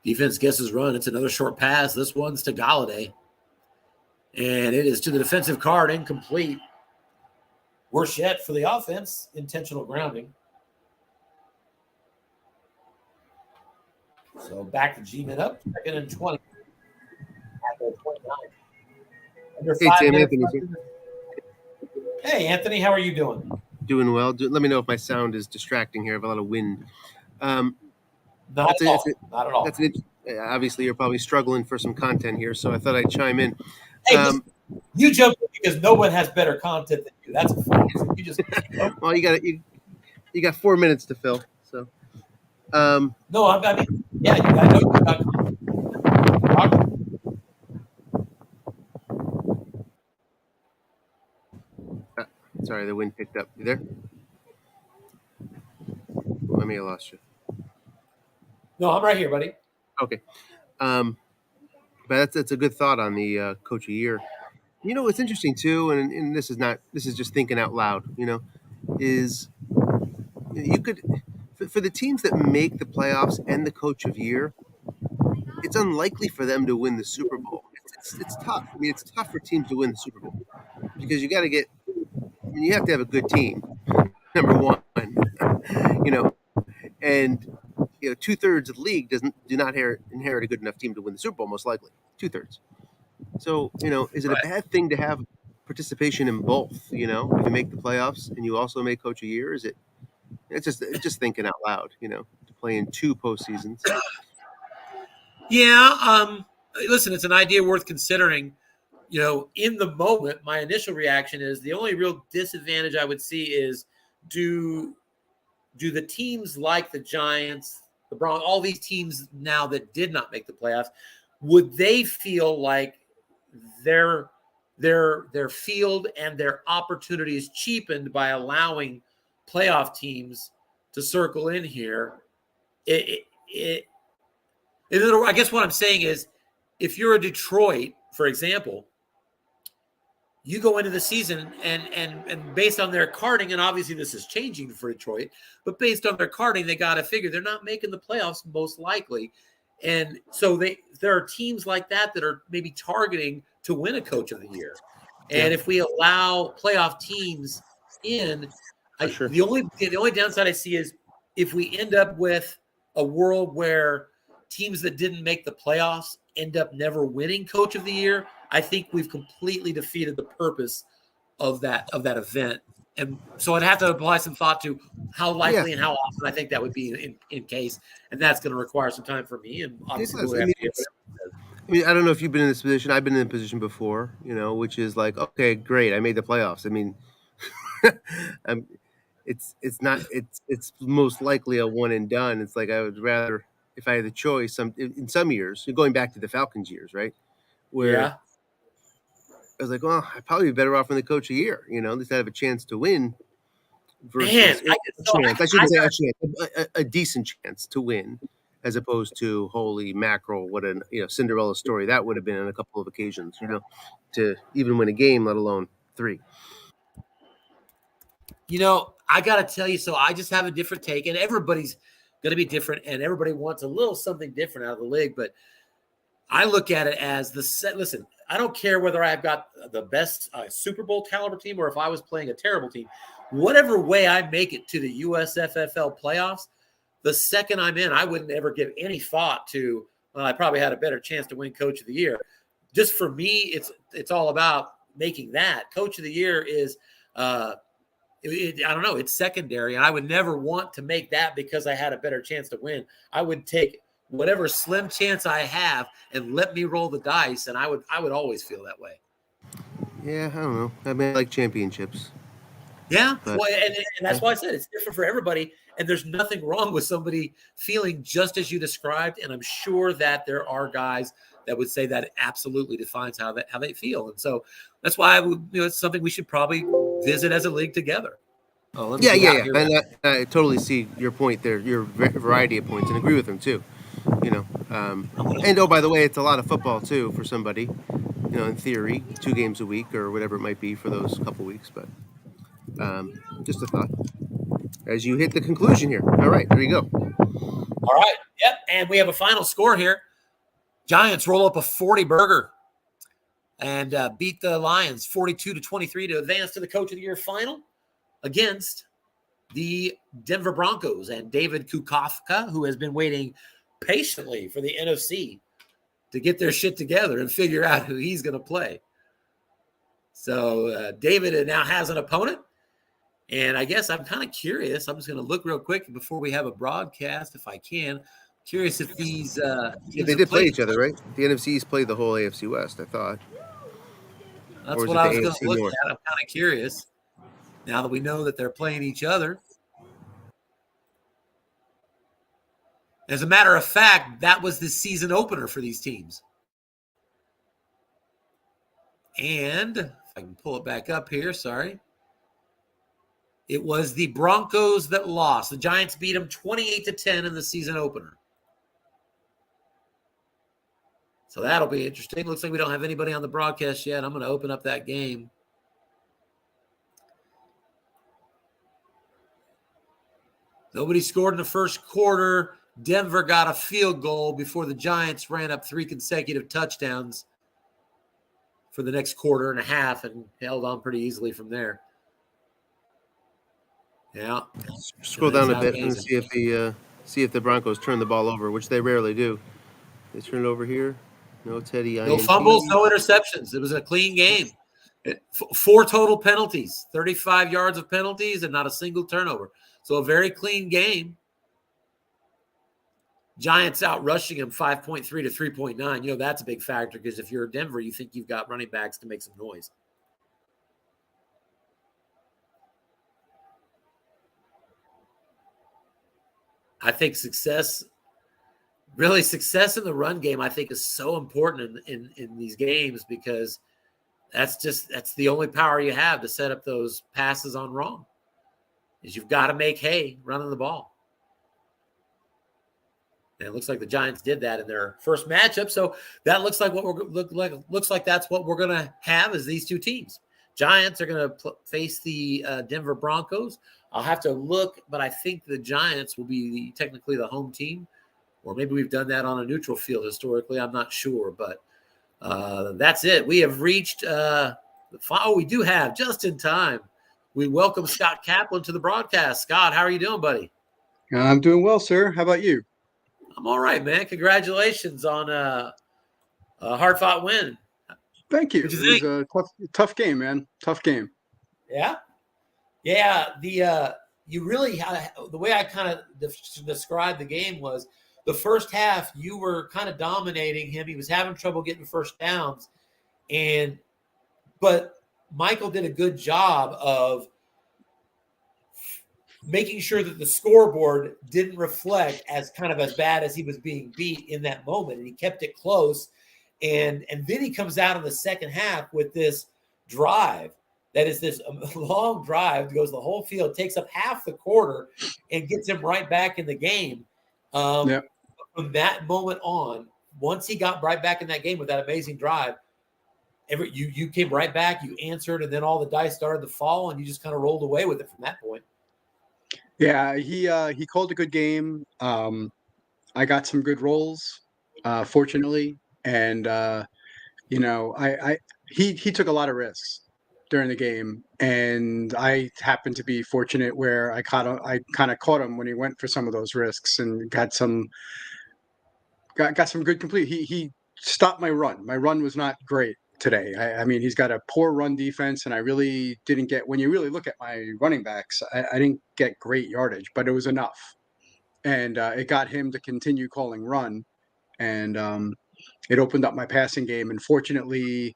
Defense guesses run. It's another short pass. This one's to Galladay. And it is to the defensive card, incomplete. Worse yet for the offense, intentional grounding. So back to G-Men up, 2nd and 20. Hey, Tim, Anthony. Hey, Anthony, how are you doing? Doing well. Let me know if my sound is distracting here. I have a lot of wind. Not at all. Obviously, you're probably struggling for some content here, so I thought I'd chime in. Hey, you jump in because no one has better content than you. That's a fact. So you just well, you got 4 minutes to fill. So no, I mean, yeah, I know you got content. Sorry, the wind picked up. You there? I may have lost you. No, I'm right here, buddy. Okay. But that's a good thought on the coach of the year. What's interesting too, and this is just thinking out loud. Is you could for the teams that make the playoffs and the coach of year, it's unlikely for them to win the Super Bowl. It's tough. I mean, it's tough for teams to win the Super Bowl because you got to get. I mean, you have to have a good team. Number one, you know, and 2/3 of the league do not inherit a good enough team to win the Super Bowl. Most likely, 2/3. So is it a Right. bad thing to have participation in both? If you make the playoffs and you also make coach of the year, is it? It's just thinking out loud. To play in 2 postseasons. Yeah. Listen, it's an idea worth considering. In the moment, my initial reaction is the only real disadvantage I would see is do the teams like the Giants, the Broncos, all these teams now that did not make the playoffs, would they feel like their field and their opportunities cheapened by allowing playoff teams to circle in here? I guess what I'm saying is, if you're a Detroit, for example, you go into the season and based on their carding, and obviously this is changing for Detroit, but based on their carding, they got to figure they're not making the playoffs most likely. And so there are teams like that are maybe targeting to win a coach of the year. And Yeah. if we allow playoff teams in, Sure. the only downside I see is if we end up with a world where teams that didn't make the playoffs end up never winning coach of the year, I think we've completely defeated the purpose of that event. And so I'd have to apply some thought to how likely and how often I think that would be in case. And that's going to require some time for me. And obviously, I don't know if you've been in this position. I've been in a position before, which is like, okay, great, I made the playoffs. I mean, it's most likely a one and done. It's like I would rather, if I had the choice, in some years, going back to the Falcons years, right, where I was like, well, I'd probably be better off in the coach of the year. At least I have a chance to win. Versus I shouldn't say a chance, a decent chance to win, as opposed to holy mackerel, what a Cinderella story that would have been on a couple of occasions. To even win a game, let alone 3. I got to tell you, so I just have a different take, and everybody's going to be different, and everybody wants a little something different out of the league. But I look at it as listen, I don't care whether I've got the best Super Bowl caliber team or if I was playing a terrible team. Whatever way I make it to the USFFL playoffs, the second I'm in, I wouldn't ever give any thought to, well, I probably had a better chance to win coach of the year. Just for me, it's all about making that. Coach of the year is I don't know, it's secondary, and I would never want to make that because I had a better chance to win. I would take whatever slim chance I have and let me roll the dice, and I would always feel that way. Yeah, I don't know. I mean, I like championships. Yeah, well, and that's why I said it's different for everybody, and there's nothing wrong with somebody feeling just as you described, and I'm sure that there are guys that would say that absolutely defines how they feel, and so that's why it's something we should probably visit as a league together. Yeah. And I totally see your point there, your variety of points, and agree with them too. And by the way, it's a lot of football too for somebody. In theory, 2 games a week or whatever it might be for those couple weeks. But just a thought as you hit the conclusion here. All right, there you go. All right, yep, and we have a final score here. Giants roll up a 40-burger and beat the Lions 42-23 to advance to the Coach of the Year final against the Denver Broncos and David Kukofka, who has been waiting patiently for the NFC to get their shit together and figure out who he's going to play. So David now has an opponent, and I guess I'm kind of curious. I'm just going to look real quick before we have a broadcast, if I can. Curious if these they did play each other, right? The NFC's played the whole AFC West, I thought. That's what I was going to look at. I'm kind of curious now that we know that they're playing each other. As a matter of fact, that was the season opener for these teams. And if I can pull it back up here, sorry. It was the Broncos that lost. The Giants beat them 28-10 in the season opener. So that'll be interesting. Looks like we don't have anybody on the broadcast yet. I'm going to open up that game. Nobody scored in the first quarter. Denver got a field goal before the Giants ran up 3 consecutive touchdowns for the next quarter and a half and held on pretty easily from there. Yeah. Scroll down a bit and see if the Broncos turn the ball over, which they rarely do. They turn it over here. No Teddy. No fumbles, no interceptions. It was a clean game. 4 total penalties, 35 yards of penalties, and not a single turnover. So a very clean game. Giants out rushing him 5.3 to 3.9. You know, that's a big factor because if you're Denver, you think you've got running backs to make some noise. I think success in the run game, I think, is so important in these games because that's the only power you have to set up those passes on wrong. Is you've got to make hay running the ball. And it looks like the Giants did that in their first matchup. So that looks like that's what we're going to have is these two teams. Giants are going to face the Denver Broncos. I'll have to look, but I think the Giants will be technically the home team, or maybe we've done that on a neutral field historically. I'm not sure, but that's it. We have reached we do have just in time. We welcome Scott Kaplan to the broadcast. Scott, how are you doing, buddy? I'm doing well, sir. How about you? I'm all right, man. Congratulations on a hard-fought win. Thank you. It was a tough game, man. Tough game. Yeah. Yeah. You really had the way I kind of described the game was the first half you were kind of dominating him. He was having trouble getting first downs, but Michael did a good job of making sure that the scoreboard didn't reflect as bad as he was being beat in that moment. And he kept it close. And then he comes out in the second half with this drive that is this long drive, goes the whole field, takes up half the quarter and gets him right back in the game. From that moment on, once he got right back in that game with that amazing drive, you came right back, you answered, and then all the dice started to fall, and you just kind of rolled away with it from that point. Yeah, he called a good game. I got some good rolls, fortunately, and he took a lot of risks during the game, and I happened to be fortunate where I kind of caught him when he went for some of those risks and got some good complete. He stopped my run. My run was not great today. I mean, he's got a poor run defense, and I really didn't get, when you really look at my running backs, I didn't get great yardage, but it was enough. And it got him to continue calling run, and it opened up my passing game. And fortunately,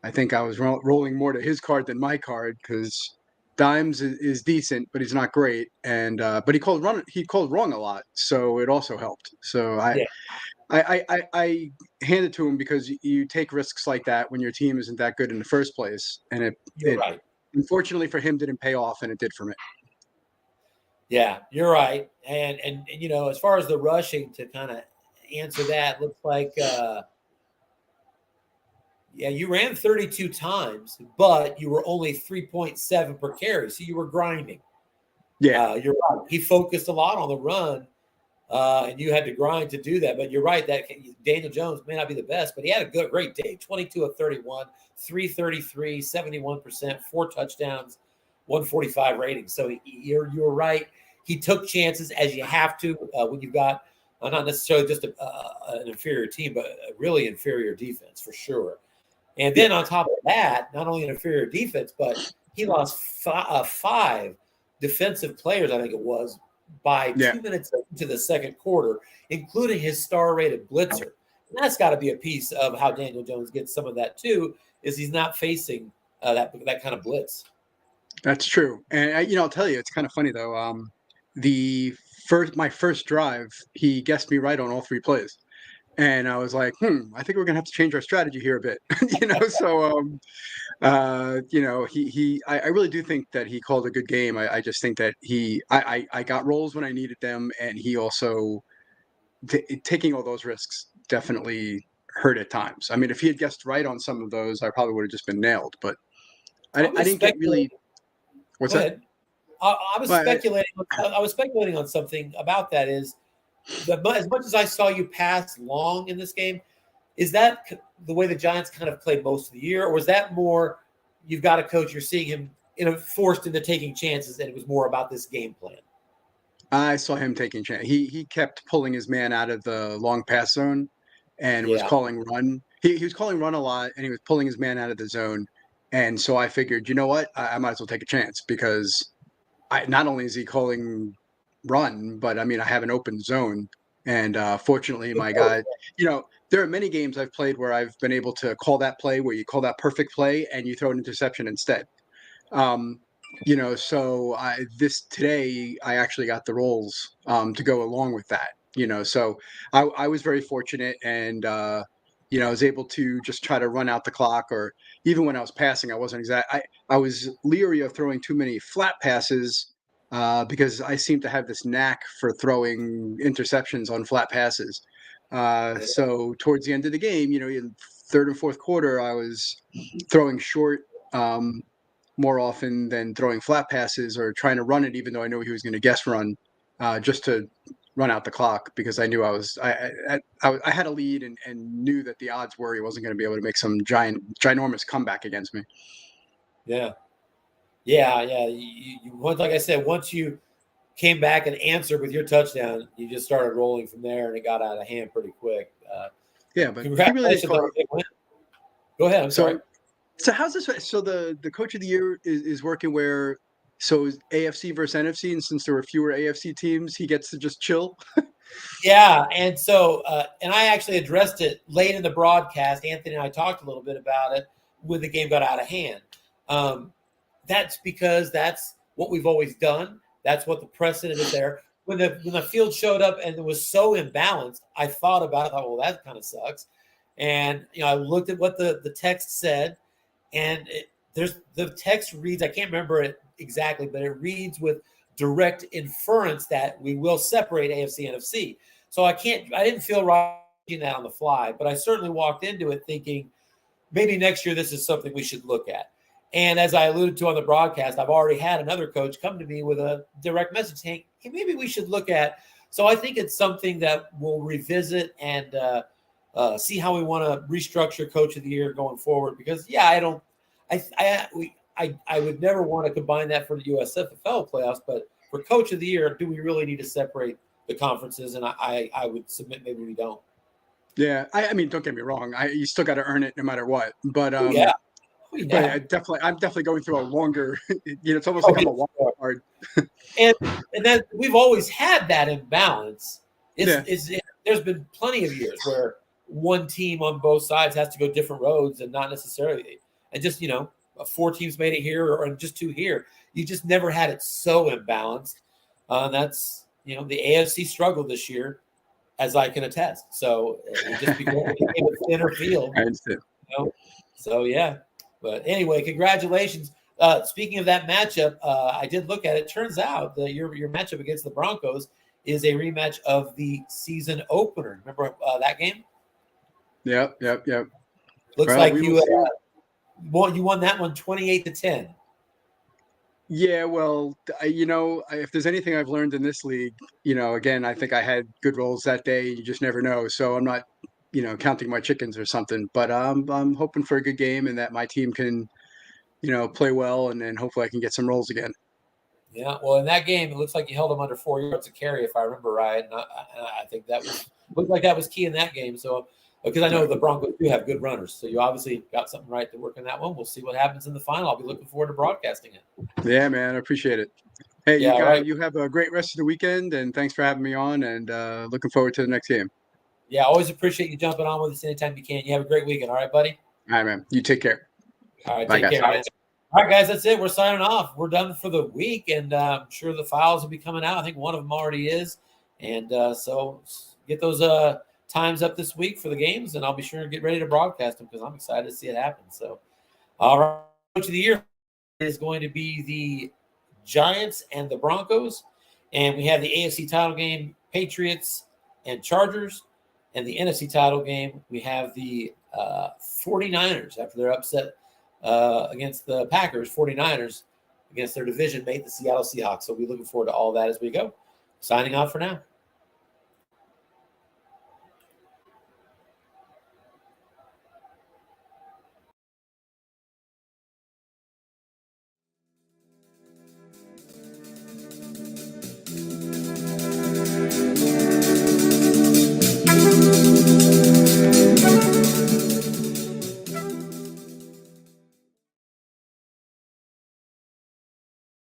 I think I was rolling more to his card than my card because Dimes is decent, but he's not great. And but he called wrong a lot, so it also helped. So I hand it to him because you take risks like that when your team isn't that good in the first place, and it right. Unfortunately for him didn't pay off, and it did for me. Yeah, you're right. And as far as the rushing, to kind of answer that, looks like you ran 32 times, but you were only 3.7 per carry, so you were grinding. Yeah, you're right. He focused a lot on the run. And you had to grind to do that. But you're right that Daniel Jones may not be the best, but he had a great day. 22 of 31, 333, 71%, 4 touchdowns, 145 rating. So you're right. He took chances as you have to when you've got not necessarily just an inferior team, but a really inferior defense for sure. And then on top of that, not only an inferior defense, but he lost 5 defensive players, I think it was, by 2 minutes into the second quarter, including his star-rated blitzer. And that's got to be a piece of how Daniel Jones gets some of that too, is he's not facing that kind of blitz. That's true. And I'll tell you, it's kind of funny though. My first drive, he guessed me right on all 3 plays, And I was like, I think we're gonna have to change our strategy here a bit, So, I really do think that he called a good game. I just think that I got roles when I needed them, and he also taking all those risks definitely hurt at times. I mean, if he had guessed right on some of those, I probably would have just been nailed. But I I was didn't get speculating. really. What's Go that? ahead. I was Well, speculating. I was speculating on something about that. Is as much as I saw you pass long in this game, is that the way the Giants kind of played most of the year, or was that more you've got a coach, you're seeing him forced into taking chances, and it was more about this game plan? I saw him taking chance. He kept pulling his man out of the long pass zone, and was Yeah, calling run. He was calling run a lot, and he was pulling his man out of the zone. And so I figured, you know what, I might as well take a chance because not only is he calling run, but I mean I have an open zone, and fortunately my guy, there are many games I've played where I've been able to call that play where you call that perfect play and you throw an interception instead. Um, so this today I actually got the roles to go along with that. So I was very fortunate, and I was able to just try to run out the clock, or even when I was passing, I wasn't exact. I was leery of throwing too many flat passes because I seem to have this knack for throwing interceptions on flat passes. So towards the end of the game, in third and fourth quarter, I was throwing short. More often than throwing flat passes or trying to run it, even though I knew he was going to guess run, just to run out the clock because I knew I had a lead, and knew that the odds were he wasn't going to be able to make some ginormous comeback against me. yeah, yeah. Like I said, once you came back and answered with your touchdown, you just started rolling from there, and it got out of hand pretty quick. Yeah, but he really did Congratulations on a big win. Go ahead. I'm sorry. So how's this? So the coach of the year is working where? So is AFC versus NFC, and since there were fewer AFC teams, he gets to just chill. Yeah, and so and I actually addressed it late in the broadcast. Anthony and I talked a little bit about it when the game got out of hand. That's because that's what we've always done. That's what the precedent is there. When the field showed up and it was so imbalanced, I thought about it. I thought, well, that kind of sucks. And I looked at what the text said, and the text reads. I can't remember it exactly, but it reads with direct inference that we will separate AFC and NFC. So I didn't feel right doing that on the fly, but I certainly walked into it thinking maybe next year this is something we should look at. And as I alluded to on the broadcast, I've already had another coach come to me with a direct message saying, hey, maybe we should look at. So I think it's something that we'll revisit and see how we want to restructure Coach of the Year going forward. Because I would never want to combine that for the USFFL playoffs, but for Coach of the Year, do we really need to separate the conferences? And I would submit maybe we don't. Yeah, I mean, don't get me wrong. You still got to earn it no matter what. But Yeah. but I'm definitely going through a longer. It's almost like I'm a wild card. and then we've always had that imbalance. There's been plenty of years where one team on both sides has to go different roads, and not necessarily, and just 4 teams made it here, or just 2 here. You just never had it so imbalanced. That's the AFC struggled this year, as I can attest. So it just became a thinner field. I understand. So yeah. But anyway, congratulations. Speaking of that matchup, I did look at it. Turns out that your matchup against the Broncos is a rematch of the season opener. Remember that game? Yep. Looks like you won that one 28-10. Yeah, well, if there's anything I've learned in this league, again, I think I had good roles that day. You just never know. So I'm not, counting my chickens or something. But I'm hoping for a good game, and that my team can, play well, and then hopefully I can get some roles again. Yeah, well, in that game, it looks like you held them under 4 yards a carry, if I remember right. And I think that looked like that was key in that game. So, because I know the Broncos do have good runners, so you obviously got something right to work in that one. We'll see what happens in the final. I'll be looking forward to broadcasting it. Yeah, man, I appreciate it. Hey, yeah, you have a great rest of the weekend, and thanks for having me on. And looking forward to the next game. Yeah, always appreciate you jumping on with us anytime you can. You have a great weekend. All right, buddy? All right, man. You take care. All right, Bye, take care, man. All right, guys, that's it. We're signing off. We're done for the week, and I'm sure the files will be coming out. I think one of them already is. And so get those times up this week for the games, and I'll be sure to get ready to broadcast them because I'm excited to see it happen. So, all right, coach of the year is going to be the Giants and the Broncos, and we have the AFC title game, Patriots and Chargers, and the NFC title game, we have the 49ers after their upset against the Packers, 49ers against their division mate, the Seattle Seahawks. So we'll be looking forward to all that as we go. Signing off for now.